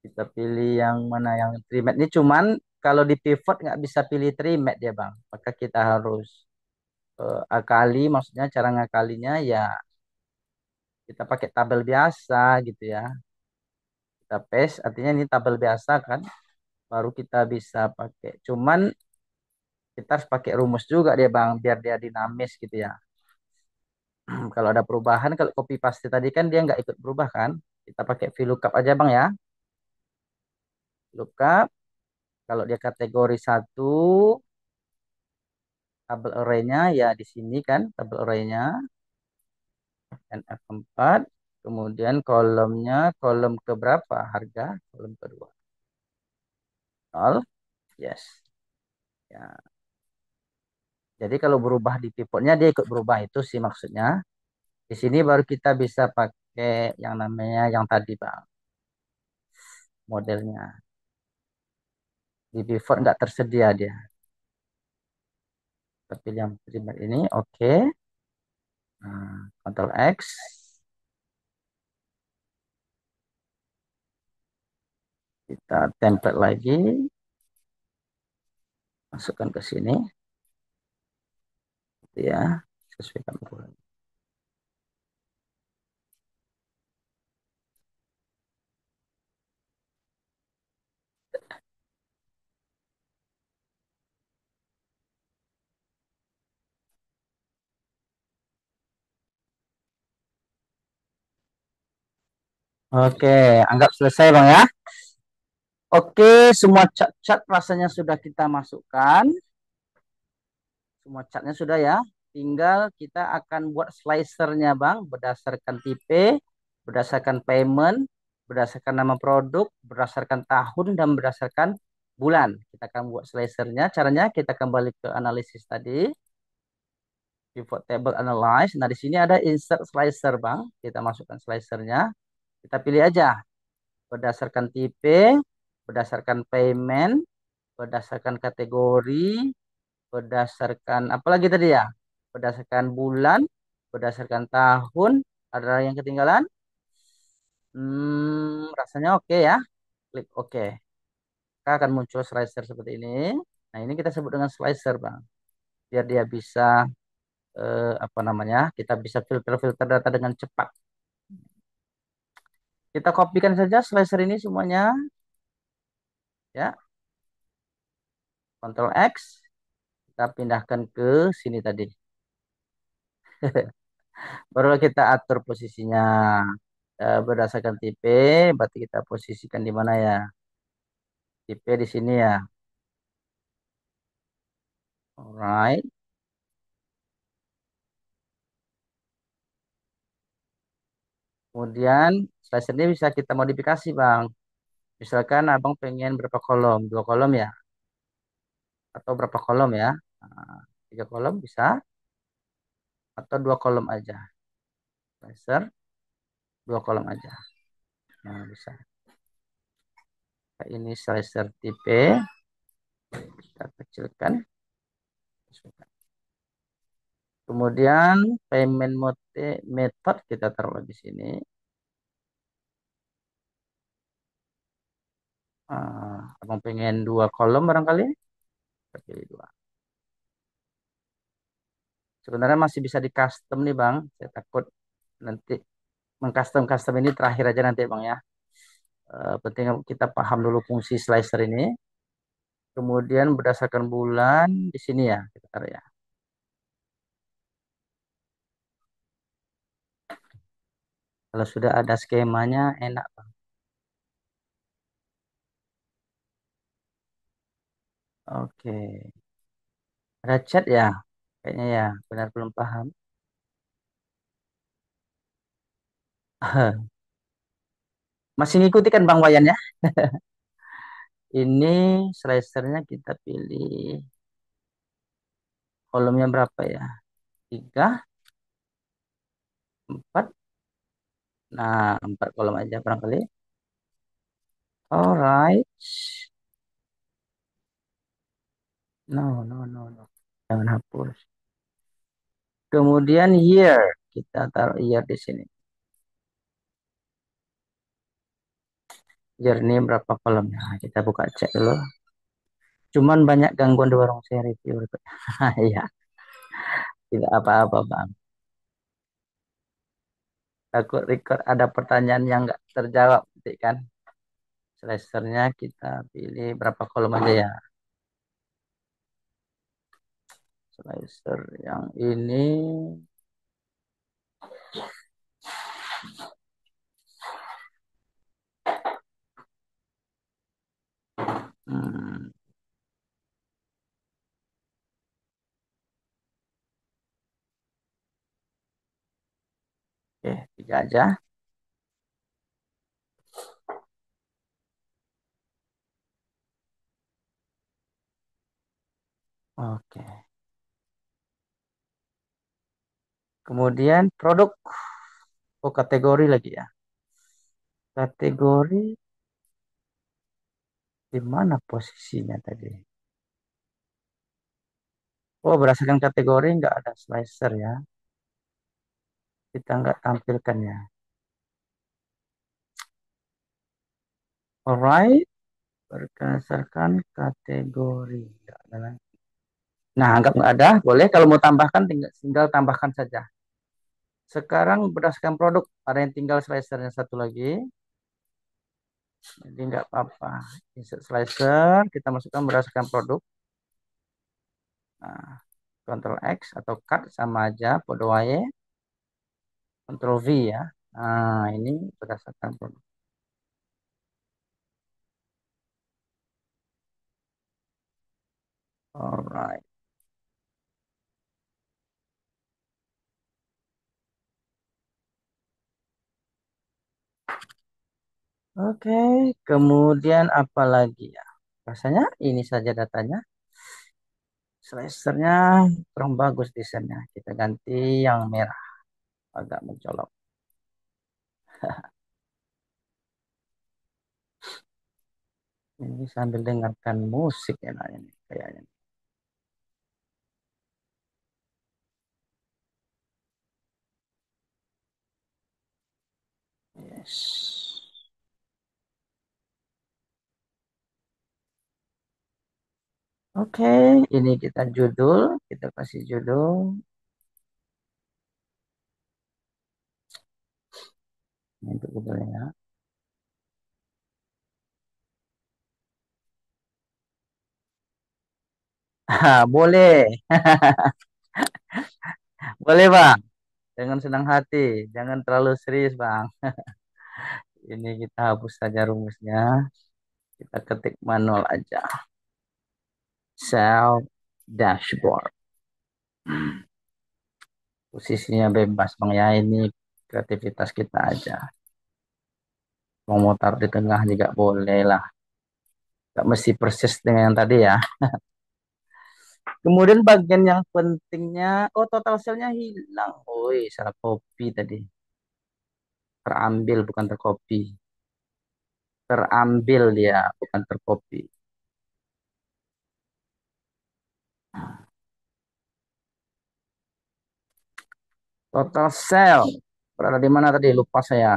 Kita pilih yang mana yang trimet ini cuman kalau di pivot nggak bisa pilih trimet ya bang. Maka kita harus akali, maksudnya cara ngakalinya ya kita pakai tabel biasa gitu ya. Kita paste, artinya ini tabel biasa kan. Baru kita bisa pakai. Cuman kita harus pakai rumus juga dia bang, biar dia dinamis gitu ya. Kalau ada perubahan, kalau copy paste tadi kan dia nggak ikut berubah kan. Kita pakai VLOOKUP aja bang ya. Lookup, kalau dia kategori satu, tabel array-nya ya di sini kan, tabel array-nya NF4, kemudian kolomnya, kolom keberapa? Harga, kolom kedua. 0, yes. Ya. Jadi kalau berubah di pivotnya dia ikut berubah itu sih maksudnya. Di sini baru kita bisa pakai yang namanya yang tadi bang, modelnya. Di pivot nggak tersedia dia. Tapi yang primer ini oke. Nah, Ctrl X, kita template lagi, masukkan ke sini, gitu ya, sesuaikan ukuran. Oke, anggap selesai Bang ya. Oke, semua cat-cat rasanya sudah kita masukkan. Semua catnya sudah ya. tinggal kita akan buat slicernya Bang, berdasarkan tipe, berdasarkan payment, berdasarkan nama produk, berdasarkan tahun, dan berdasarkan bulan. Kita akan buat slicernya. Caranya kita kembali ke analisis tadi, pivot table analyze. Nah, di sini ada insert slicer Bang. Kita masukkan slicernya. Kita pilih aja berdasarkan tipe, berdasarkan payment, berdasarkan kategori, berdasarkan apa lagi tadi ya? Berdasarkan bulan, berdasarkan tahun. Ada yang ketinggalan? Rasanya oke ya. Klik oke. Maka akan muncul slicer seperti ini. Nah, ini kita sebut dengan slicer, Bang. Biar dia bisa apa namanya? Kita bisa filter-filter data dengan cepat. Kita kopikan saja slicer ini semuanya, ya. Ctrl X. Kita pindahkan ke sini tadi. Baru kita atur posisinya. Berdasarkan tipe, berarti kita posisikan di mana ya? Tipe di sini ya. Alright. Kemudian slicer ini bisa kita modifikasi, Bang. Misalkan Abang pengen berapa kolom? Dua kolom ya? Atau berapa kolom ya? Nah, tiga kolom bisa, atau dua kolom aja. Slicer, dua kolom aja. Nah, bisa. Nah, ini slicer tipe. Kita kecilkan. Kemudian payment method kita taruh di sini. Abang pengen dua kolom barangkali, kita pilih dua. Sebenarnya masih bisa di custom nih Bang. Saya takut nanti mengcustom ini terakhir aja nanti Bang ya. Penting kita paham dulu fungsi slicer ini. Kemudian berdasarkan bulan di sini ya kita taruh ya. Kalau sudah ada skemanya enak Bang. Oke. Ada chat ya? Kayaknya ya, benar belum paham. Masih ngikuti kan Bang Wayan ya? Ini slicernya kita pilih kolomnya berapa ya? Tiga, empat. Nah, empat kolom aja barangkali. Alright. No, no, no, no. Jangan hapus. Kemudian year. Kita taruh year di sini. Year ini berapa kolomnya? Nah, kita buka cek dulu. Cuman banyak gangguan di warung saya review. Ya, tidak apa-apa, Bang. Takut record ada pertanyaan yang nggak terjawab, nanti kan. Slicernya kita pilih berapa kolom aja ya. Slicer yang ini. Hmm, oke, tiga aja. Oke. Kemudian produk. Oh, kategori lagi ya. Kategori di mana posisinya tadi? Oh, berdasarkan kategori nggak ada slicer ya. Kita nggak tampilkan ya. Alright, berdasarkan kategori. Nggak ada lagi. Nah, anggap nggak ada. Boleh kalau mau tambahkan tinggal tambahkan saja. Sekarang berdasarkan produk ada yang tinggal slicernya satu lagi. Jadi nggak apa-apa. Insert slicer kita masukkan berdasarkan produk. Nah, Ctrl X atau cut sama aja, podo wae. Ctrl V ya. Nah, ini berdasarkan produk. Alright. Oke, kemudian apa lagi ya? Rasanya ini saja datanya. Slicernya kurang bagus desainnya. Kita ganti yang merah, agak mencolok. Ini sambil dengarkan musik enaknya nih, kayaknya. Yes. Oke, ini kita judul, kita kasih judul. Ini untuk judulnya. Boleh, boleh Bang. Dengan senang hati, jangan terlalu serius Bang. Ini kita hapus saja rumusnya. Kita ketik manual aja. Self dashboard. Posisinya bebas Bang ya. Ini kreativitas kita aja. Mau mutar di tengah juga boleh lah. Gak mesti persis dengan yang tadi ya. Kemudian bagian yang pentingnya, oh total sale-nya hilang. Woi, salah copy tadi. Terambil bukan tercopy. Terambil dia, bukan tercopy. Total sale. Berada di mana tadi? Lupa saya.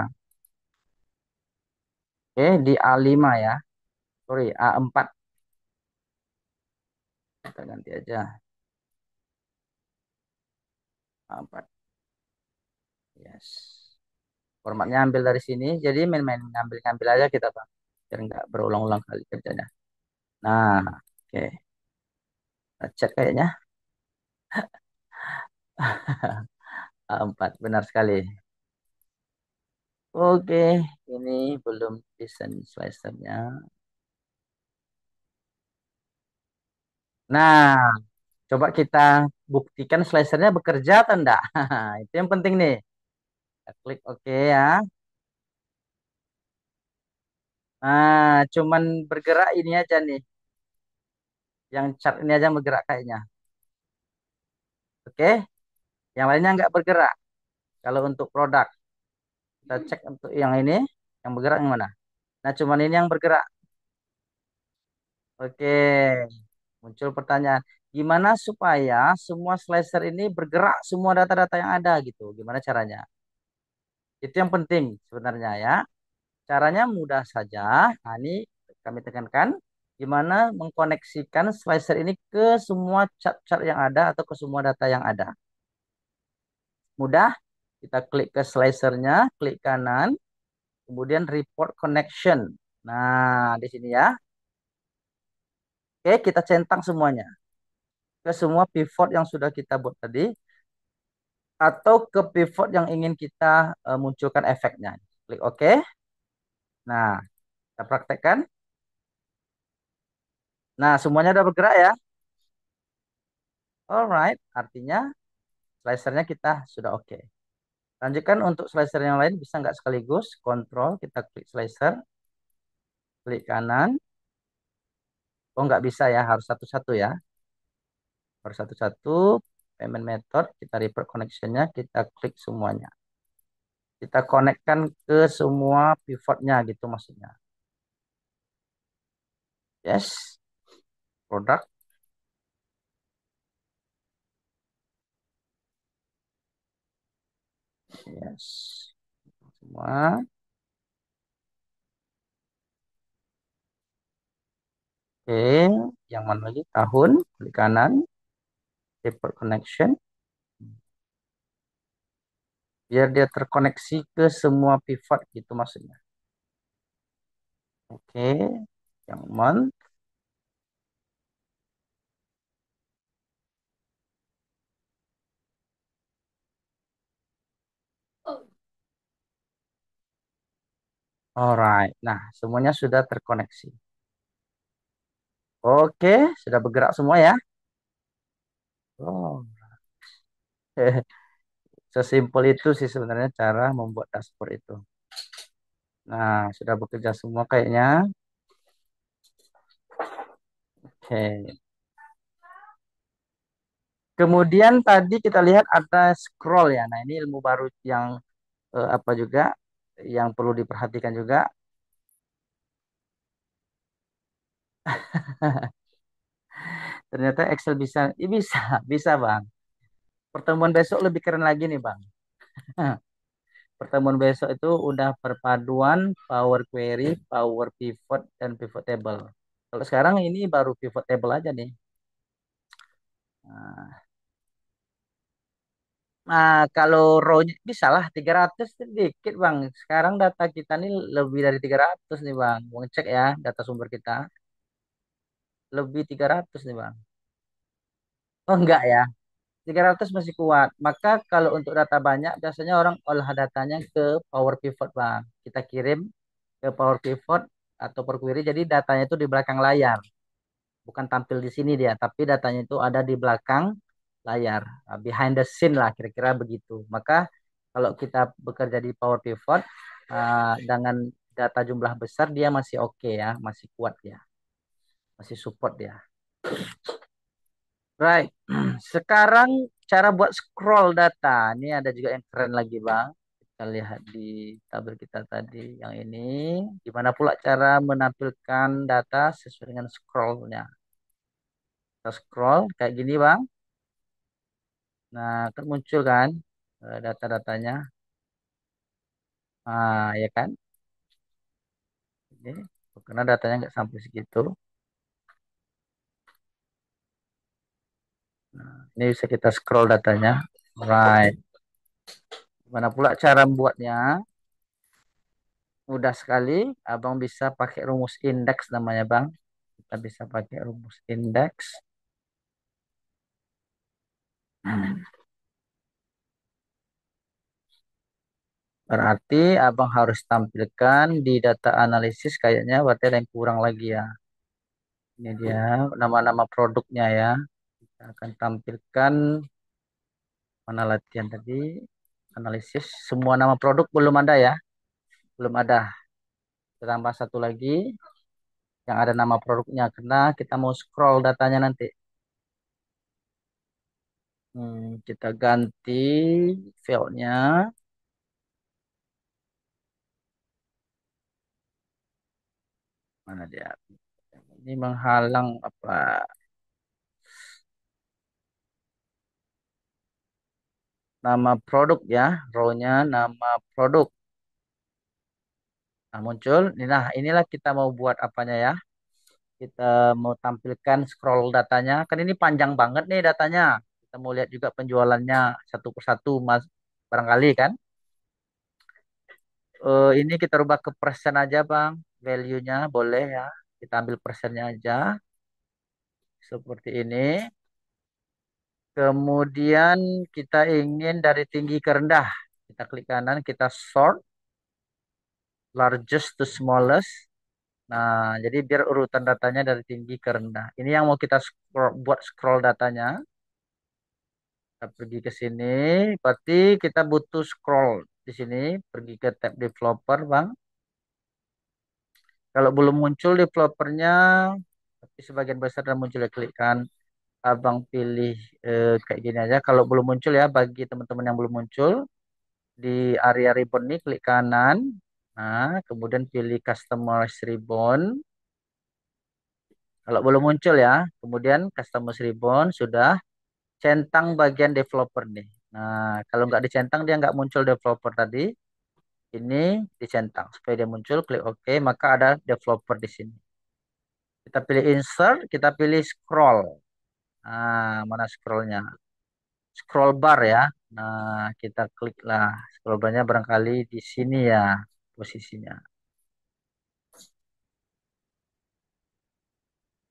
Oke, di A5 ya. Sorry, A4. Kita ganti aja. A4. Yes. Formatnya ambil dari sini. Jadi main-main ngambil-ngambil aja kita, Bang. Biar nggak berulang-ulang kali kerjanya. Nah, oke. Kita cek kayaknya. A4, benar sekali. Oke, ini belum desain slicernya. Nah, coba kita buktikan slicernya bekerja atau enggak. Itu yang penting nih. Kita klik oke ya. Nah, cuman bergerak ini aja nih. Yang chart ini aja yang bergerak kayaknya. Oke, yang lainnya nggak bergerak. Kalau untuk produk, kita cek untuk yang ini, yang bergerak yang mana? Nah, cuman ini yang bergerak. Oke, muncul pertanyaan, gimana supaya semua slicer ini bergerak semua data-data yang ada gitu? Gimana caranya? Itu yang penting sebenarnya ya. Caranya mudah saja. Nah, ini kami tekankan gimana mengkoneksikan slicer ini ke semua chart-chart yang ada atau ke semua data yang ada. Mudah, kita klik ke slicernya, klik kanan, kemudian report connection. Nah, di sini ya. Oke, kita centang semuanya ke semua pivot yang sudah kita buat tadi atau ke pivot yang ingin kita munculkan efeknya. Klik OK. Nah, kita praktekkan. Nah, semuanya udah bergerak ya. Alright, artinya slicernya kita sudah oke. Lanjutkan untuk slicer yang lain bisa nggak sekaligus? Kontrol, kita klik slicer, klik kanan. Oh nggak bisa ya, harus satu-satu ya. Harus satu-satu. Payment method, kita report connectionnya, kita klik semuanya. Kita konekkan ke semua pivotnya gitu maksudnya. Yes, produk. Yes, semua. Oke, yang mana lagi? Tahun, klik kanan, report connection. Biar dia terkoneksi ke semua pivot gitu maksudnya. Oke, yang month. Alright, nah semuanya sudah terkoneksi. Oke, sudah bergerak semua ya. Oh, sesimpel itu sih sebenarnya cara membuat dashboard itu. Nah, sudah bekerja semua kayaknya. Oke. Kemudian tadi kita lihat ada scroll ya. Nah, ini ilmu baru yang apa juga yang perlu diperhatikan juga. Ternyata Excel bisa, bisa, bisa Bang. Pertemuan besok lebih keren lagi nih Bang. Pertemuan besok itu udah perpaduan Power Query, Power Pivot, dan Pivot Table. Kalau sekarang ini baru Pivot Table aja nih. Nah, kalau row-nya bisa lah 300 sedikit Bang. Sekarang data kita nih lebih dari 300 nih Bang. Mau ngecek ya data sumber kita. Lebih 300 nih Bang. Oh enggak ya. 300 masih kuat. Maka kalau untuk data banyak biasanya orang olah datanya ke Power Pivot Bang. Kita kirim ke Power Pivot atau Power Query jadi datanya itu di belakang layar. Bukan tampil di sini dia, tapi datanya itu ada di belakang layar. Behind the scene lah kira-kira begitu. Maka kalau kita bekerja di Power Pivot dengan data jumlah besar dia masih oke ya, masih kuat ya, masih support ya. Right. Sekarang cara buat scroll data. Ini ada juga yang keren lagi, Bang. Kita lihat di tabel kita tadi yang ini. Gimana pula cara menampilkan data sesuai dengan scrollnya. Kita scroll kayak gini, Bang. Nah, kan muncul kan data-datanya. Ah, ya kan? Ini karena datanya nggak sampai segitu. Nah, ini bisa kita scroll datanya. Right. Gimana pula cara membuatnya? Mudah sekali. Abang bisa pakai rumus indeks namanya, Bang. Kita bisa pakai rumus indeks. Berarti abang harus tampilkan di data analisis kayaknya berarti ada yang kurang lagi ya. Ini dia nama-nama produknya ya. Kita akan tampilkan mana latihan tadi. Analisis. Semua nama produk belum ada ya. Belum ada. Kita tambah satu lagi yang ada nama produknya karena kita mau scroll datanya nanti. Kita ganti fieldnya. Mana dia? Ini menghalang apa? Nama produk ya, row-nya nama produk. Nah, muncul. Nah, inilah kita mau buat apanya ya. Kita mau tampilkan scroll datanya. Kan ini panjang banget nih datanya. Kita mau lihat juga penjualannya satu persatu, Mas. Barangkali kan. Ini kita rubah ke persen aja, Bang. Value-nya boleh ya. Kita ambil persennya aja. Seperti ini. Kemudian kita ingin dari tinggi ke rendah. Kita klik kanan, kita sort largest to smallest. Nah, jadi biar urutan datanya dari tinggi ke rendah. Ini yang mau kita buat scroll datanya. Kita pergi ke sini, berarti kita butuh scroll di sini, pergi ke tab developer, Bang. Kalau belum muncul developernya, tapi sebagian besar sudah muncul ya klik kan. Abang pilih kayak gini aja. Kalau belum muncul ya, bagi teman-teman yang belum muncul, di area ribbon ini klik kanan. Nah, kemudian pilih customize ribbon. Kalau belum muncul ya, kemudian customize ribbon sudah centang bagian developer nih. Nah, kalau nggak dicentang dia nggak muncul developer tadi. Ini dicentang supaya dia muncul. Klik OK, maka ada developer di sini. Kita pilih insert, kita pilih scroll. Nah, mana scrollnya? Scroll bar ya. Nah, kita klik lah. Scroll barnya barangkali di sini ya posisinya.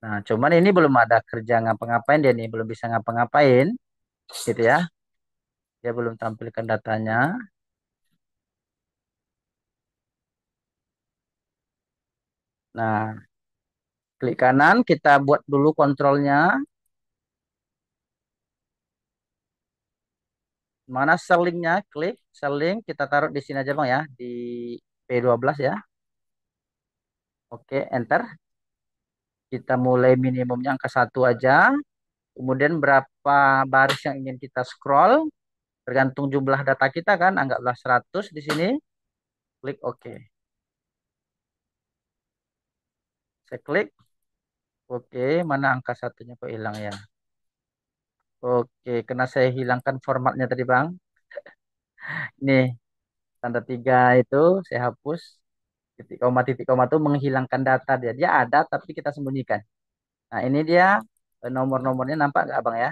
Nah, cuman ini belum ada kerja ngapa-ngapain dia nih, belum bisa ngapa-ngapain, gitu ya. Dia belum tampilkan datanya. Nah, klik kanan, kita buat dulu kontrolnya. Mana sellingnya? Klik selling, kita taruh di sini aja Bang ya, di P12 ya. Oke, enter. Kita mulai minimumnya angka satu aja. Kemudian berapa baris yang ingin kita scroll. Tergantung jumlah data kita kan. Anggaplah 100 di sini. Klik OK. Saya klik. Oke, mana angka satunya kok hilang ya? Oke, karena saya hilangkan formatnya tadi Bang. Ini tanda tiga itu saya hapus. Titik koma itu menghilangkan data dia. Dia ada tapi kita sembunyikan. Nah ini dia nomor-nomornya nampak nggak Bang ya?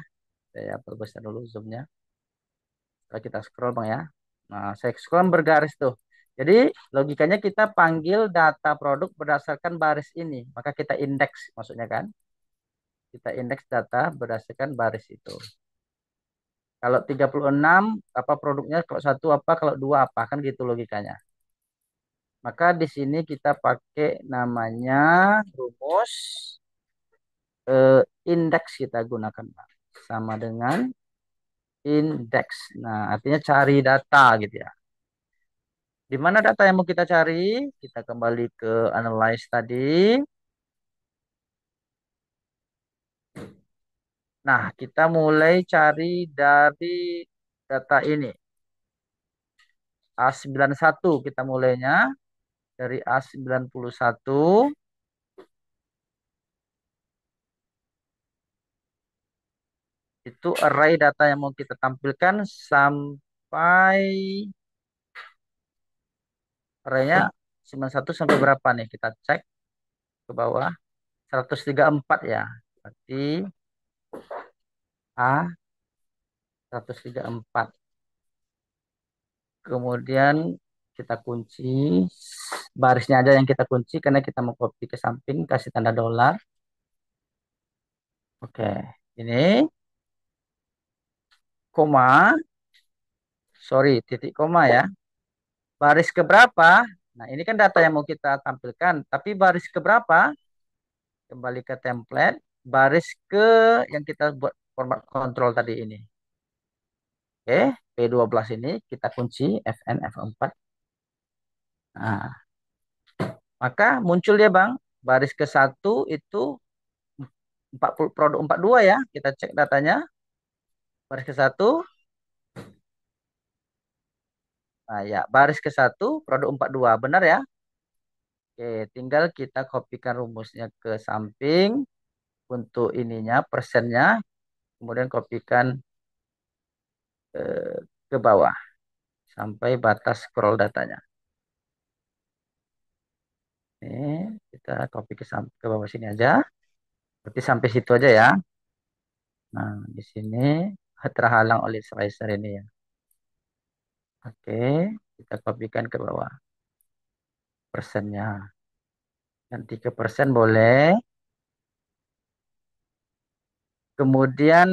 Saya perbesar dulu zoomnya. Setelah kita scroll Bang ya. Nah saya scroll bergaris tuh. Jadi logikanya kita panggil data produk berdasarkan baris ini. Maka kita indeks maksudnya kan. Kita indeks data berdasarkan baris itu. Kalau 36 apa produknya, kalau satu apa, kalau dua apa, kan gitu logikanya. Maka di sini kita pakai namanya rumus eh, indeks kita gunakan, Pak. Sama dengan indeks. Nah, artinya cari data gitu ya. Di mana data yang mau kita cari? Kita kembali ke analyze tadi. Nah, kita mulai cari dari data ini. A91 kita mulainya dari A91 itu array data yang mau kita tampilkan sampai arraynya 91 sampai berapa nih kita cek ke bawah 134 ya berarti A 134 kemudian kita kunci barisnya aja yang kita kunci karena kita mau copy ke samping kasih tanda dolar. Oke, ini koma, sorry titik koma ya, baris keberapa. Nah ini kan data yang mau kita tampilkan tapi baris keberapa, kembali ke template, baris ke yang kita buat format kontrol tadi ini. Oke, P12 ini kita kunci Fn F4. Nah, maka muncul dia Bang, baris ke satu itu 40 produk 42 ya. Kita cek datanya. Baris ke satu, nah ya, baris ke satu produk 42 benar ya. Oke, tinggal kita kopikan rumusnya ke samping untuk ininya persennya, kemudian kopikan eh, ke bawah sampai batas scroll datanya. Ini kita copy ke bawah sini aja. Berarti sampai situ aja ya. Nah, di sini terhalang oleh slicer ini ya. Oke, kita kopikan ke bawah persennya. Ganti ke persen boleh. Kemudian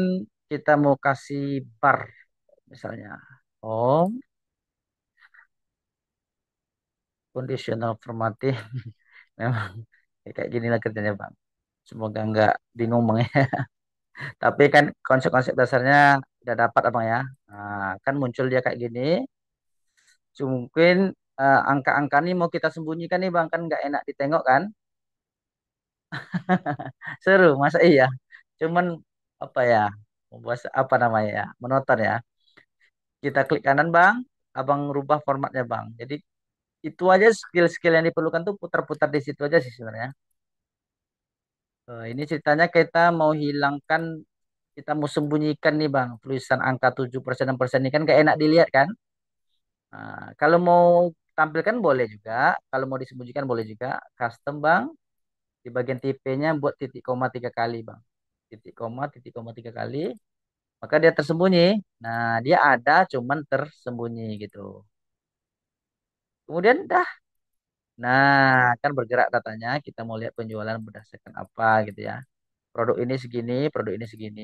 kita mau kasih bar misalnya. Oh, conditional formatting. Memang kayak gini lah kerjanya Bang. Semoga nggak bingung Bang ya. Tapi kan konsep-konsep dasarnya udah dapat Abang ya. Nah, kan muncul dia kayak gini. Cuma mungkin angka-angka nih mau kita sembunyikan nih Bang, kan nggak enak ditengok kan. Seru, masa iya? Cuman apa ya? Membuat apa namanya ya? Monoton ya. Kita klik kanan Bang, Abang rubah formatnya Bang. Jadi itu aja skill-skill yang diperlukan tuh putar-putar di situ aja sih sebenarnya. Ini ceritanya kita mau hilangkan, kita mau sembunyikan nih Bang, tulisan angka 7% 6% ini kan gak enak dilihat kan? Nah, kalau mau tampilkan boleh juga, kalau mau disembunyikan boleh juga. Custom Bang, di bagian tipe-nya buat titik koma 3 kali Bang. Titik koma 3 kali, maka dia tersembunyi. Nah, dia ada cuman tersembunyi gitu. Kemudian dah. Nah, kan bergerak datanya. Kita mau lihat penjualan berdasarkan apa gitu ya. Produk ini segini, produk ini segini.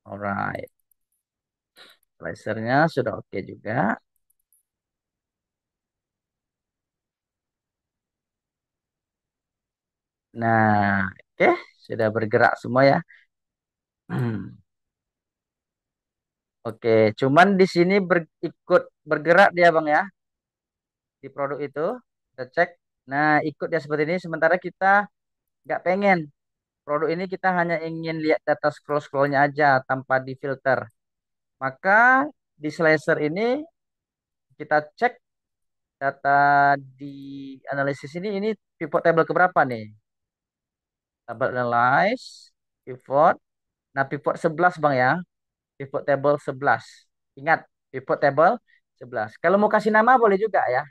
Alright. Lasernya sudah oke juga. Nah, oke, sudah bergerak semua ya. Oke, cuman di sini ikut bergerak dia Bang ya di produk itu. Kita cek. Nah, ikut dia seperti ini. Sementara kita nggak pengen produk ini, kita hanya ingin lihat data scroll-scrollnya aja tanpa difilter. Maka di slicer ini kita cek data di analisis ini pivot table keberapa nih? Table analyze, pivot. Nah, pivot 11 Bang ya. Pivot table 11. Ingat, pivot table 11. Kalau mau kasih nama boleh juga ya.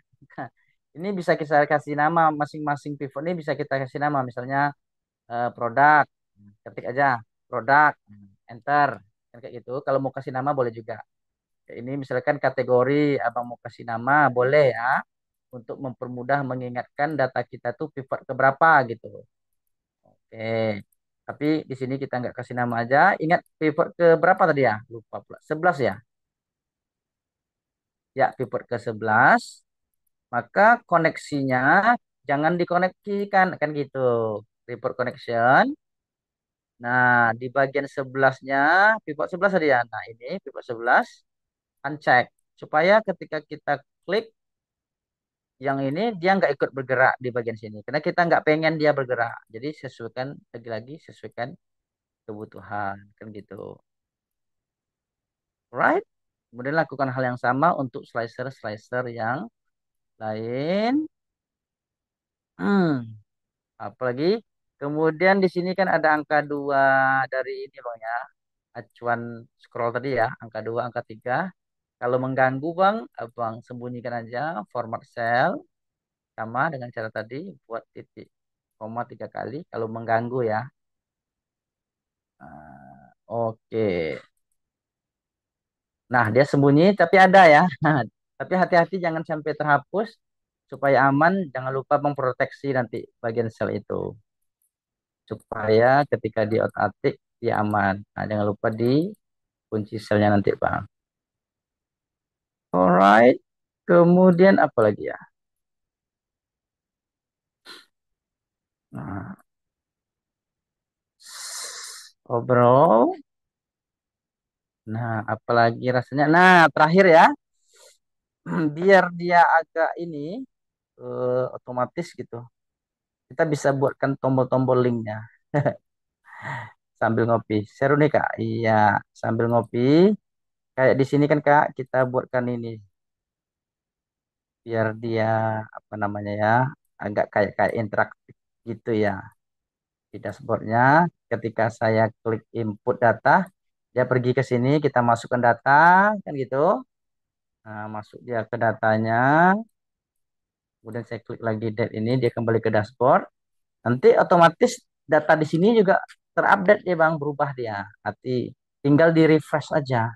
Ini bisa kita kasih nama masing-masing pivot ini, bisa kita kasih nama misalnya produk. Ketik aja produk, enter. Kan kayak gitu. Kalau mau kasih nama boleh juga. Ini misalkan kategori abang mau kasih nama boleh ya, untuk mempermudah mengingatkan data kita tuh pivot ke berapa gitu. Oke. Tapi di sini kita nggak kasih nama aja. Ingat pivot ke berapa tadi ya? Lupa pula. 11 ya. Ya, pivot ke 11. Maka koneksinya jangan dikoneksikan kan gitu. Pivot connection. Nah, di bagian 11-nya pivot 11 tadi ya. Nah, ini pivot 11 uncheck supaya ketika kita klik yang ini dia nggak ikut bergerak di bagian sini karena kita nggak pengen dia bergerak, jadi sesuaikan lagi-lagi sesuaikan kebutuhan kan gitu, right. Kemudian lakukan hal yang sama untuk slicer yang lain. hmm, Apalagi kemudian di sini kan ada angka 2 dari ini bang ya, acuan scroll tadi ya, angka 2 angka 3. Kalau mengganggu bang, abang sembunyikan aja format cell sama dengan cara tadi, buat titik koma 3 kali kalau mengganggu ya. Oke. Nah, dia sembunyi tapi ada ya. Tapi hati-hati jangan sampai terhapus, supaya aman. Jangan lupa memproteksi nanti bagian sel itu supaya ketika di otak-atik dia aman. Nah, jangan lupa di kunci selnya nanti, Bang. Alright. Kemudian apa lagi ya? Nah, overall. Nah, apalagi rasanya. Nah, terakhir ya, biar dia agak ini otomatis gitu. Kita bisa buatkan tombol-tombol linknya sambil ngopi. Seru nih Kak. Iya, sambil ngopi. Kayak di sini kan Kak, kita buatkan ini biar dia apa namanya ya, agak kayak kayak interaktif gitu ya di dashboardnya. Ketika saya klik input data, dia pergi ke sini, kita masukkan data kan gitu. Nah, masuk dia ke datanya. Kemudian saya klik lagi date ini, dia kembali ke dashboard. Nanti otomatis data di sini juga terupdate ya Bang, berubah dia. Nanti tinggal di refresh aja.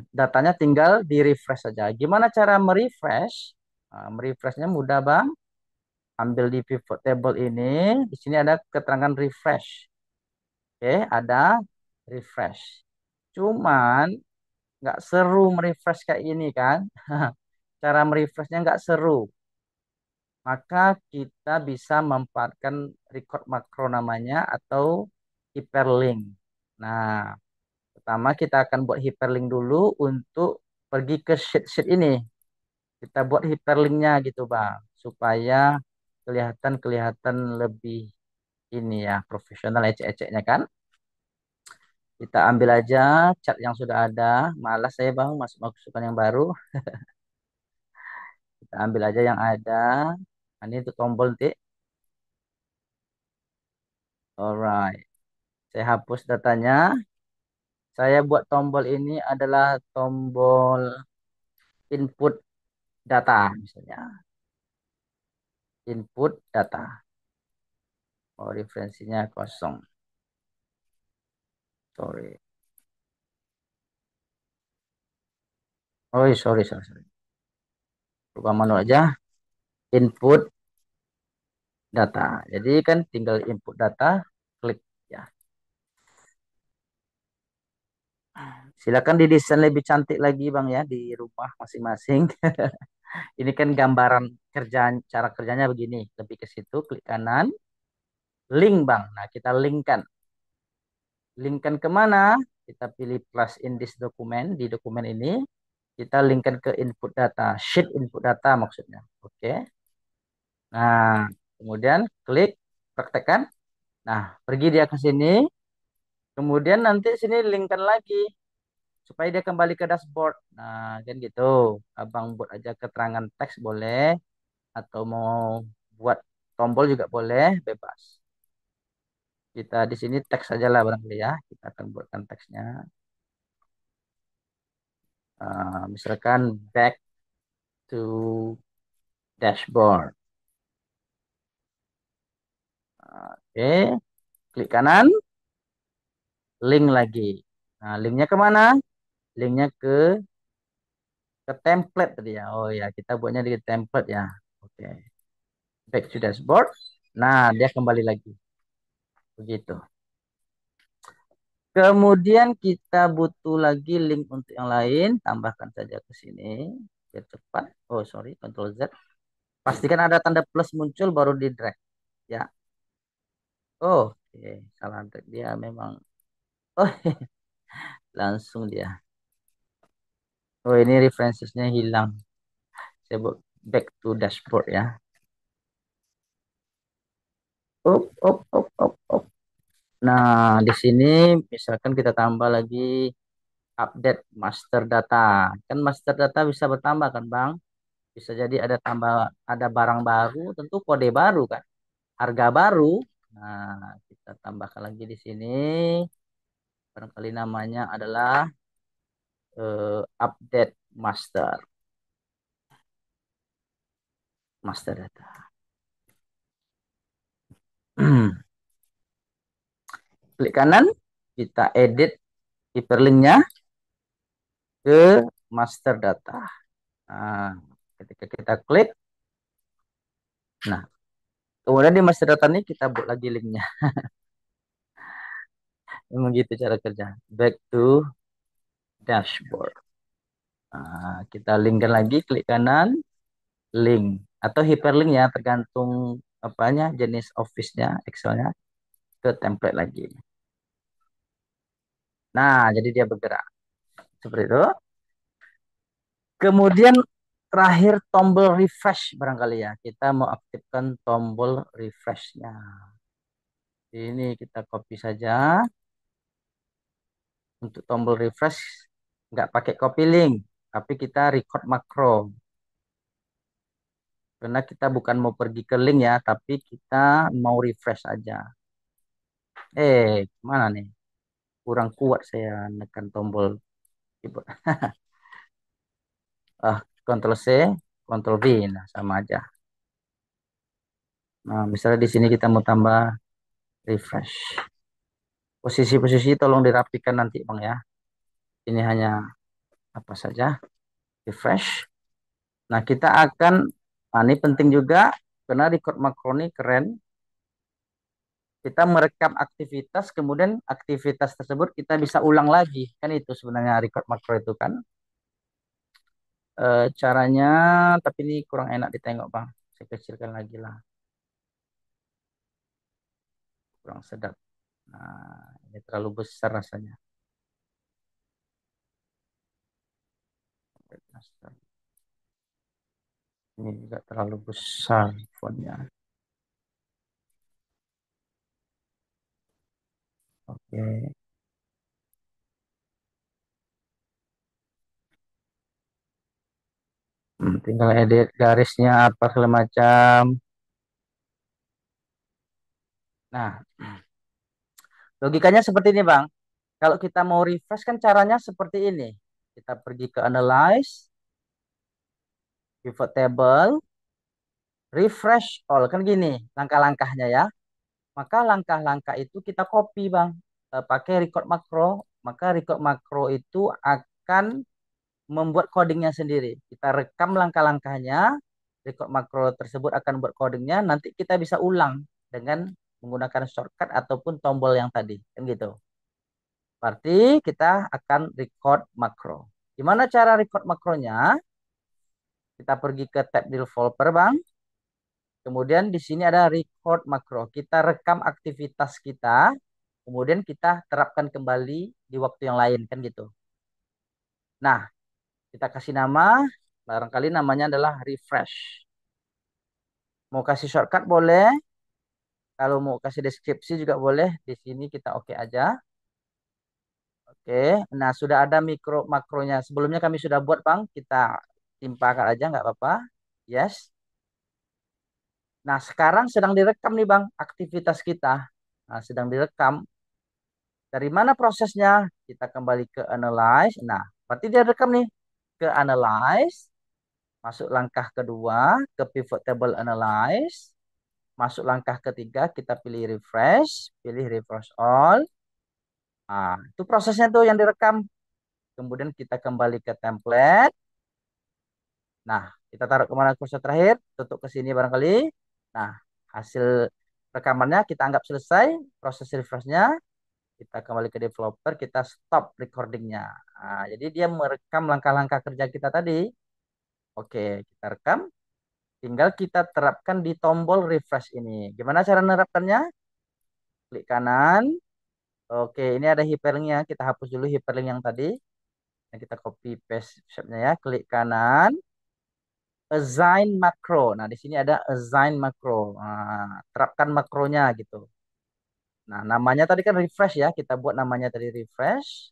Datanya tinggal di refresh saja. Gimana cara merefresh? Merefreshnya mudah Bang. Ambil di pivot table ini. Di sini ada keterangan refresh. Oke, ada refresh. Cuman nggak seru merefresh kayak ini kan. Cara merefreshnya nggak seru. Maka kita bisa memanfaatkan record makro namanya atau hyperlink. Nah, pertama kita akan buat hyperlink dulu untuk pergi ke sheet-sheet ini. Kita buat hyperlinknya gitu Bang, supaya kelihatan kelihatan lebih ini ya, profesional ecek-eceknya kan. Kita ambil aja chat yang sudah ada. Malas saya Bang masuk-masukkan yang baru. Kita ambil aja yang ada. Nah, ini untuk tombol titik. Alright. Saya hapus datanya. Saya buat tombol ini adalah tombol input data misalnya. Input data. Oh, referensinya kosong. Sorry. Oh, sorry. Rubah manual aja. Input data. Jadi kan tinggal input data, klik ya. Silakan didesain lebih cantik lagi Bang ya di rumah masing-masing. Ini kan gambaran kerjaan, cara kerjanya begini. Lebih ke situ, klik kanan, link Bang. Nah, kita linkkan. Linkkan kemana? Kita pilih plus in this document, di dokumen ini. Kita linkkan ke input data, sheet input data maksudnya. Oke. Nah, kemudian klik praktekkan. Nah, pergi dia ke sini. Kemudian nanti sini linkkan lagi supaya dia kembali ke dashboard. Nah, kan gitu. Abang buat aja keterangan teks boleh atau mau buat tombol juga boleh, bebas. Kita di sini teks saja lah barangkali ya. Kita akan buatkan teksnya. Misalkan back to dashboard. Oke, klik kanan, link lagi. Nah, linknya kemana? Linknya ke template tadi ya. Oh ya, kita buatnya di template ya. Oke, back to dashboard. Nah, dia kembali lagi. Begitu. Kemudian kita butuh lagi link untuk yang lain. Tambahkan saja ke sini. Biar cepat. Oh, sorry. Ctrl Z. Pastikan ada tanda plus muncul baru di drag. Ya. Oh, oke. Salah drag dia memang. Oh, langsung dia. Oh, ini references-nya hilang. Saya buat back to dashboard ya. Up, up, up, up, up. Nah, di sini misalkan kita tambah lagi update master data. Kan master data bisa bertambah kan, Bang? Bisa jadi ada tambah, ada barang baru, tentu kode baru kan, harga baru. Nah, kita tambahkan lagi di sini. Barangkali namanya adalah update master data. Klik kanan, kita edit hyperlinknya ke master data. Nah, ketika kita klik, nah kemudian di master data ini kita buat lagi linknya. Memang gitu cara kerja. Back to dashboard. Nah, kita linkkan lagi, klik kanan, link atau hyperlink ya, tergantung apanya, jenis Office-nya, Excel-nya, ke template lagi. Nah, jadi dia bergerak seperti itu. Kemudian terakhir tombol refresh barangkali ya. Kita mau aktifkan tombol refresh-nya. Ini kita copy saja. Untuk tombol refresh nggak pakai copy link, tapi kita record makro. Karena kita bukan mau pergi ke link ya, tapi kita mau refresh aja. Mana nih? Kurang kuat saya menekan tombol keyboard. Ctrl C, Ctrl V, nah sama aja. Nah, misalnya di sini kita mau tambah refresh. Posisi-posisi tolong dirapikan nanti, Bang ya. Ini hanya apa saja, refresh. Nah, kita akan, nah ini penting juga, karena record makro ini keren. Kita merekam aktivitas, kemudian aktivitas tersebut kita bisa ulang lagi. Kan itu sebenarnya record makro itu kan. Caranya, tapi ini kurang enak ditengok, Bang. Saya kecilkan lagi lah. Kurang sedap. Nah, ini terlalu besar rasanya. Ini juga terlalu besar fontnya. Oke. Tinggal edit garisnya apa segala macam. Nah, logikanya seperti ini, Bang. Kalau kita mau refresh kan caranya seperti ini. Kita pergi ke analyze, pivot table, refresh all. Kan gini langkah-langkahnya ya. Maka langkah-langkah itu kita copy, Bang. Pakai record makro. Maka record makro itu akan membuat codingnya sendiri. Kita rekam langkah-langkahnya, record makro tersebut akan buat codingnya, nanti kita bisa ulang dengan menggunakan shortcut ataupun tombol yang tadi, kan gitu. Berarti kita akan record makro. Gimana cara record makronya? Kita pergi ke tab developer, Bang. Kemudian di sini ada record makro. Kita rekam aktivitas kita, kemudian kita terapkan kembali di waktu yang lain, kan gitu. Nah, kita kasih nama, barangkali namanya adalah refresh. Mau kasih shortcut boleh. Kalau mau kasih deskripsi juga boleh. Di sini kita oke aja. Oke. Nah, sudah ada mikro makronya. Sebelumnya kami sudah buat, Bang. Kita timpakan aja nggak apa-apa. Yes. Nah, sekarang sedang direkam nih, Bang, aktivitas kita. Nah, sedang direkam. Dari mana prosesnya? Kita kembali ke analyze. Nah, berarti dia rekam nih. Ke analyze. Masuk langkah kedua. Ke pivot table analyze. Masuk langkah ketiga. Kita pilih refresh. Pilih refresh all. Nah, itu prosesnya tuh yang direkam. Kemudian kita kembali ke template. Nah, kita taruh kemana kursor terakhir. Tutup ke sini barangkali. Nah, hasil rekamannya kita anggap selesai. Proses refreshnya. Kita kembali ke developer, kita stop recordingnya. Nah, jadi dia merekam langkah-langkah kerja kita tadi. Oke, kita rekam. Tinggal kita terapkan di tombol refresh ini. Gimana cara menerapkannya? Klik kanan. Oke, ini ada hyperlinknya. Kita hapus dulu hyperlink yang tadi. Dan kita copy paste shape-nya ya. Klik kanan. Assign makro. Nah, di sini ada assign makro. Nah, terapkan makronya gitu. Nah, namanya tadi kan refresh ya. Kita buat namanya tadi refresh.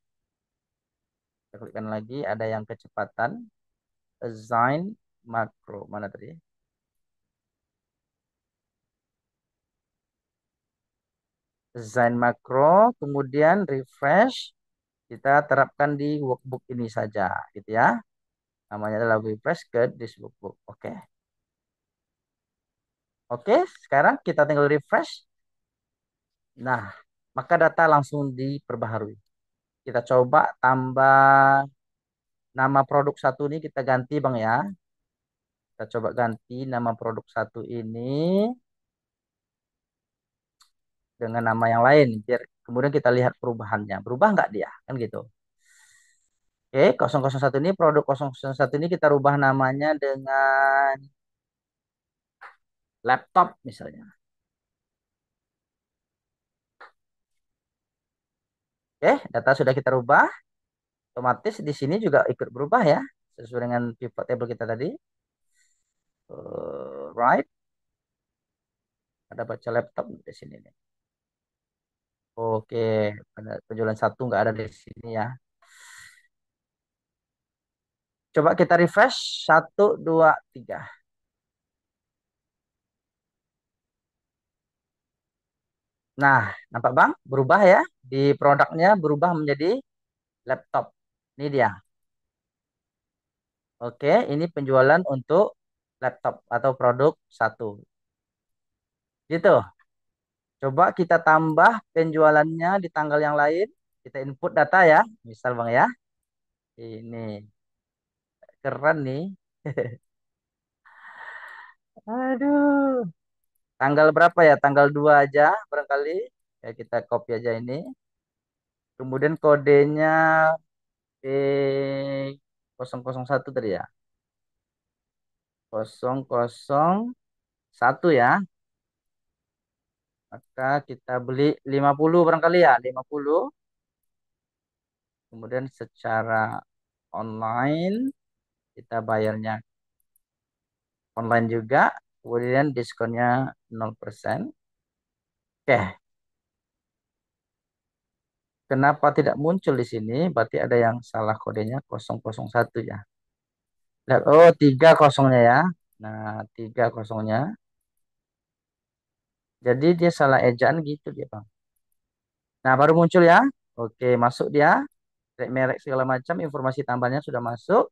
Kita klikkan lagi. Ada yang kecepatan. Assign makro. Mana tadi? Assign makro. Kemudian refresh. Kita terapkan di workbook ini saja. Gitu ya. Namanya adalah refresh ke this workbook. Oke. Oke. Sekarang kita tinggal refresh. Nah, maka data langsung diperbaharui. Kita coba tambah nama produk satu ini kita ganti Bang ya. Kita coba ganti nama produk satu ini dengan nama yang lain. Biar kemudian kita lihat perubahannya. Berubah nggak dia? Kan gitu. Oke, 001 ini produk 001 ini kita rubah namanya dengan laptop misalnya. Oke, data sudah kita rubah. Otomatis di sini juga ikut berubah ya. Sesuai dengan pivot table kita tadi. Right. Ada baca laptop di sini nih. Oke, penjualan satu nggak ada di sini ya. Coba kita refresh. Satu, dua, tiga. Nah, nampak Bang? Berubah ya. Di produknya berubah menjadi laptop. Ini dia. Oke, ini penjualan untuk laptop atau produk satu. Gitu. Coba kita tambah penjualannya di tanggal yang lain. Kita input data ya. Misal Bang ya. Ini keren nih. Aduh. Tanggal berapa ya? Tanggal 2 aja barangkali. Ya kita copy aja ini. Kemudian kodenya B001 tadi ya. 001 ya. Maka kita beli 50 barangkali ya. 50. Kemudian secara online kita bayarnya online juga. Kemudian diskonnya 0%. Oke, kenapa tidak muncul di sini? Berarti ada yang salah kodenya 001 ya. Lihat, oh 3 kosongnya ya. Nah, 3 kosongnya. Jadi dia salah ejaan gitu dia, Bang. Nah, baru muncul ya. Oke, masuk dia. Merek segala macam informasi tambahnya sudah masuk.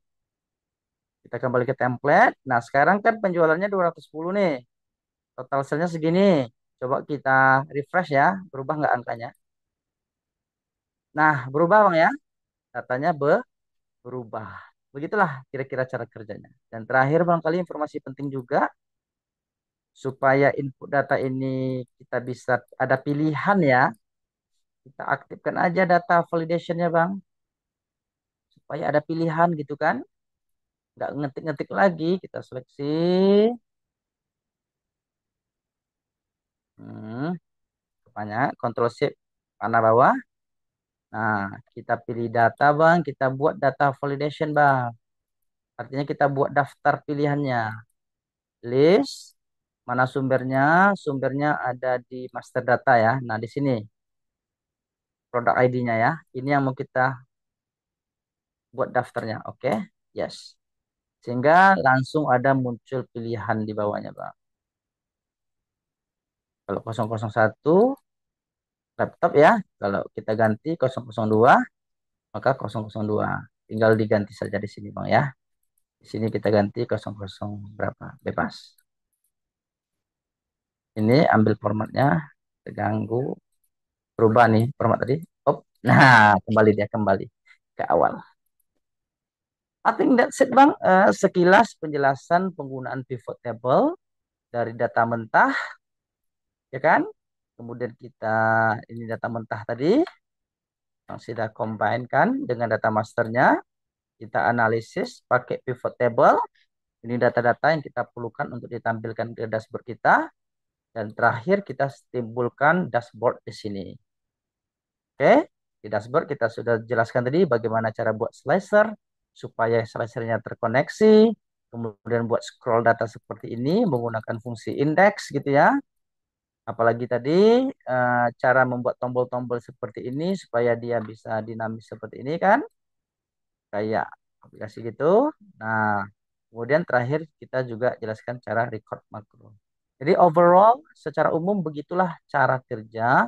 Kita kembali ke template. Nah, sekarang kan penjualannya 210 nih. Total sales segini. Coba kita refresh ya. Berubah nggak angkanya? Nah, berubah Bang ya. Datanya berubah. Begitulah kira-kira cara kerjanya. Dan terakhir barangkali informasi penting juga supaya input data ini kita bisa ada pilihan ya. Kita aktifkan aja data validationnya Bang. Supaya ada pilihan gitu kan. Nggak ngetik-ngetik lagi. Kita seleksi. Hmm, banyak. Control Shift panah bawah. Nah, kita pilih data Bang. Kita buat data validation Bang. Artinya kita buat daftar pilihannya. List. Mana sumbernya? Sumbernya ada di master data ya. Nah, di sini produk ID-nya ya. Ini yang mau kita buat daftarnya. Oke. Yes. Sehingga langsung ada muncul pilihan di bawahnya, Bang. Kalau 001 laptop ya. Kalau kita ganti 002, maka 002. Tinggal diganti saja di sini, Bang ya. Di sini kita ganti 00 berapa? Bebas. Ini ambil formatnya, terganggu, berubah nih format tadi. Op. Nah, kembali dia kembali ke awal. I think that's it, Bang. Sekilas penjelasan penggunaan pivot table dari data mentah, ya kan? Kemudian kita ini data mentah tadi yang sudah combine kan dengan data masternya, kita analisis pakai pivot table. Ini data-data yang kita perlukan untuk ditampilkan ke dashboard kita. Dan terakhir kita timbulkan dashboard di sini. Oke, di dashboard kita sudah jelaskan tadi bagaimana cara buat slicer supaya slicernya terkoneksi. Kemudian buat scroll data seperti ini menggunakan fungsi index gitu ya. Apalagi tadi cara membuat tombol-tombol seperti ini supaya dia bisa dinamis seperti ini kan, kayak aplikasi gitu. Nah, kemudian terakhir kita juga jelaskan cara record makro. Jadi overall secara umum begitulah cara kerja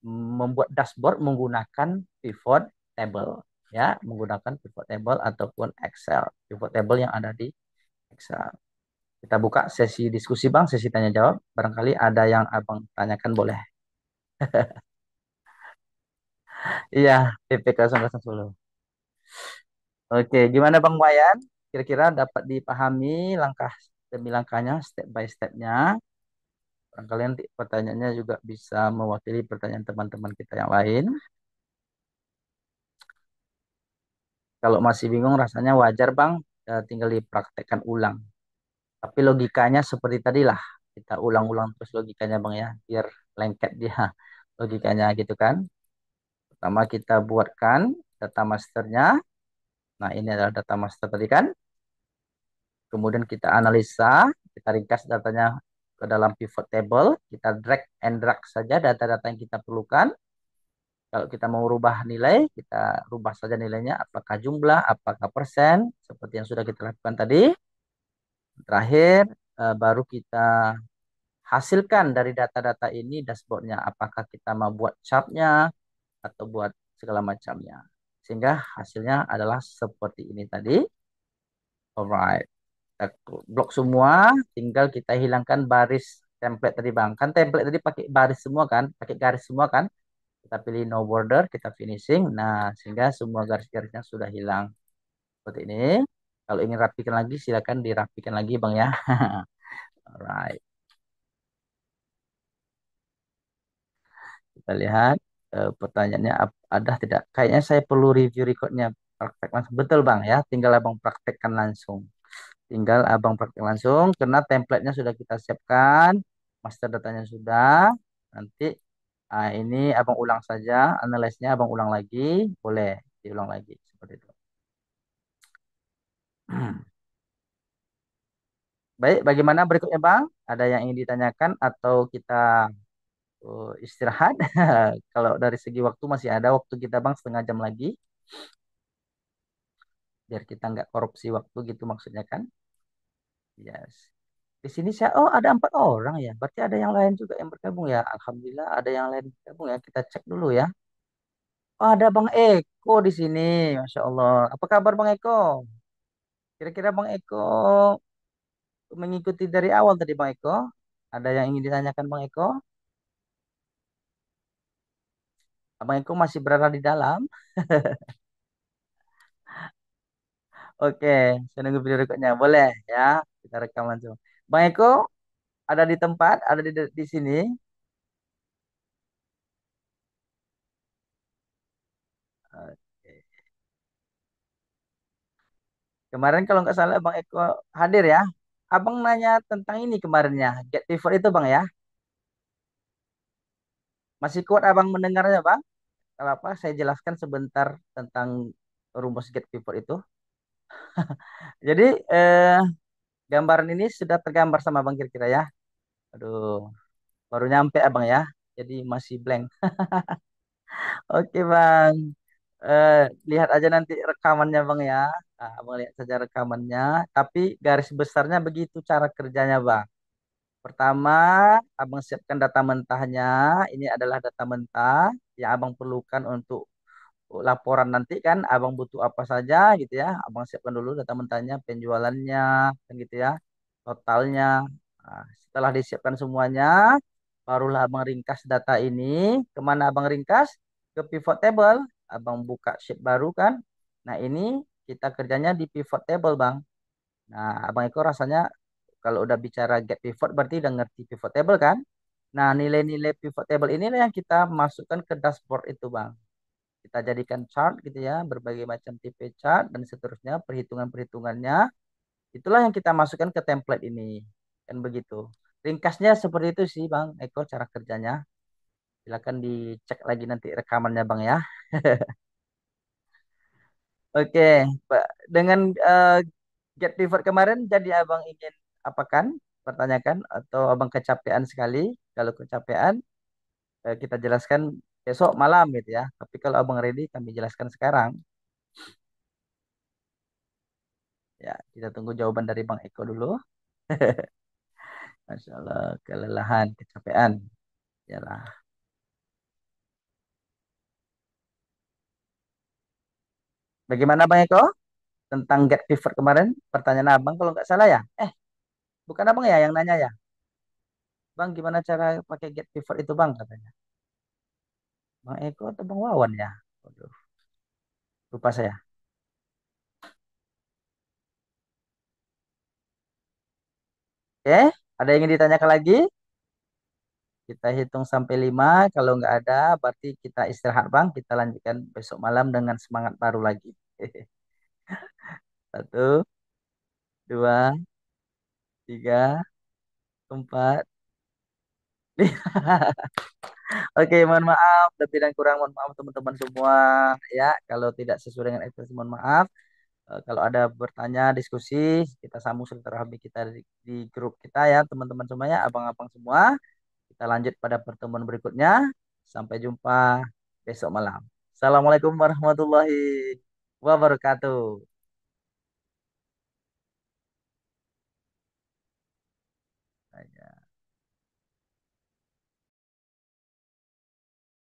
membuat dashboard menggunakan pivot table ya, menggunakan pivot table ataupun Excel. Pivot table yang ada di Excel. Kita buka sesi diskusi Bang, sesi tanya jawab. Barangkali ada yang Abang tanyakan boleh. Iya, PPK 10. Oke, gimana Bang Wayan? Kira-kira dapat dipahami langkah demi langkahnya, step by stepnya. Barangkali nanti pertanyaannya juga bisa mewakili pertanyaan teman-teman kita yang lain. Kalau masih bingung rasanya wajar Bang, tinggal dipraktekkan ulang. Tapi logikanya seperti tadi lah. Kita ulang-ulang terus logikanya Bang ya, biar lengket dia logikanya gitu kan. Pertama kita buatkan data masternya. Nah ini adalah data master tadi kan. Kemudian kita analisa, kita ringkas datanya ke dalam pivot table. Kita drag and drag saja data-data yang kita perlukan. Kalau kita mau rubah nilai, kita rubah saja nilainya. Apakah jumlah, apakah persen, seperti yang sudah kita lakukan tadi. Terakhir, baru kita hasilkan dari data-data ini dashboardnya. Apakah kita mau buat chartnya atau buat segala macamnya. Sehingga hasilnya adalah seperti ini tadi. Alright. Kita blok semua, tinggal kita hilangkan baris template tadi Bang. Kan template tadi pakai baris semua kan, pakai garis semua kan. Kita pilih no border, kita finishing. Nah, sehingga semua garis-garisnya sudah hilang. Seperti ini. Kalau ingin rapikan lagi, silakan dirapikan lagi Bang ya. Alright. Kita lihat pertanyaannya ada tidak? Kayaknya saya perlu review recordnya. Praktek langsung. Betul Bang ya, tinggal Abang praktekkan langsung. Tinggal Abang praktek langsung karena template-nya sudah kita siapkan, master datanya sudah. Nanti ini Abang ulang saja, analyze-nya Abang ulang lagi, boleh diulang lagi seperti itu. Baik, bagaimana berikutnya Bang? Ada yang ingin ditanyakan atau kita istirahat? Kalau dari segi waktu masih ada waktu kita Bang setengah jam lagi, biar kita nggak korupsi waktu gitu maksudnya kan? Yes. Di sini saya, oh ada 4 orang ya. Berarti ada yang lain juga yang bergabung ya. Alhamdulillah ada yang lain bergabung ya. Kita cek dulu ya. Oh ada Bang Eko di sini. Masya Allah. Apa kabar Bang Eko? Kira-kira Bang Eko mengikuti dari awal tadi Bang Eko. Ada yang ingin ditanyakan Bang Eko? Bang Eko masih berada di dalam. Oke, saya nunggu video rekodnya. Boleh ya. Kita rekam langsung. Bang Eko ada di tempat, ada di sini. Oke. Kemarin kalau nggak salah Bang Eko hadir ya. Abang nanya tentang ini kemarinnya, Get Pivot itu Bang ya. Masih kuat Abang mendengarnya Bang? Kalau apa, saya jelaskan sebentar tentang rumus Get Pivot itu. Jadi gambaran ini sudah tergambar sama Bang kira-kira ya. Aduh, baru nyampe abang ya. Jadi masih blank. Oke bang. Eh, lihat aja nanti rekamannya bang ya. Nah, abang lihat saja rekamannya. Tapi garis besarnya begitu cara kerjanya bang. Pertama, abang siapkan data mentahnya. Ini adalah data mentah yang abang perlukan untuk laporan nanti kan. Abang butuh apa saja gitu ya. Abang siapkan dulu data mentahnya, penjualannya, kan gitu ya, totalnya. Nah, setelah disiapkan semuanya, barulah abang ringkas data ini. Kemana abang ringkas? Ke pivot table. Abang buka sheet baru kan. Nah ini kita kerjanya di pivot table bang. Nah, Abang Eko rasanya kalau udah bicara get pivot berarti udah ngerti pivot table kan? Nah, nilai-nilai pivot table inilah yang kita masukkan ke dashboard itu, Bang. Kita jadikan chart gitu ya, berbagai macam tipe chart dan seterusnya, perhitungan-perhitungannya. Itulah yang kita masukkan ke template ini. Kan begitu. Ringkasnya seperti itu sih, Bang Eko, cara kerjanya. Silakan dicek lagi nanti rekamannya, Bang ya. Oke, Pak. Dengan get pivot kemarin jadi abang ingin apakan? Pertanyakan atau abang kecapean sekali? Kalau kecapean kita jelaskan besok malam gitu ya. Tapi kalau abang ready kami jelaskan sekarang. Ya, kita tunggu jawaban dari Bang Eko dulu. Masya Allah, kelelahan, kecapean. Yalah. Bagaimana Bang Eko? Tentang get pivot kemarin, pertanyaan abang kalau nggak salah ya. Bukan abang ya yang nanya ya. Bang, gimana cara pakai get pivot itu bang katanya. Bang Eko atau Bang Wawan ya? Waduh, lupa saya. Oke, ada yang ingin ditanyakan lagi? Kita hitung sampai 5. Kalau nggak ada, berarti kita istirahat, Bang. Kita lanjutkan besok malam dengan semangat baru lagi. Satu, dua, tiga, empat. Oke, mohon maaf. Lebih dan kurang mohon maaf teman-teman semua. Ya, kalau tidak sesuai dengan ekspektasi mohon maaf. Kalau ada bertanya, diskusi, kita sambung silaturahmi kita di grup kita ya, teman-teman semuanya, abang-abang semua. Kita lanjut pada pertemuan berikutnya. Sampai jumpa besok malam. Assalamualaikum warahmatullahi wabarakatuh.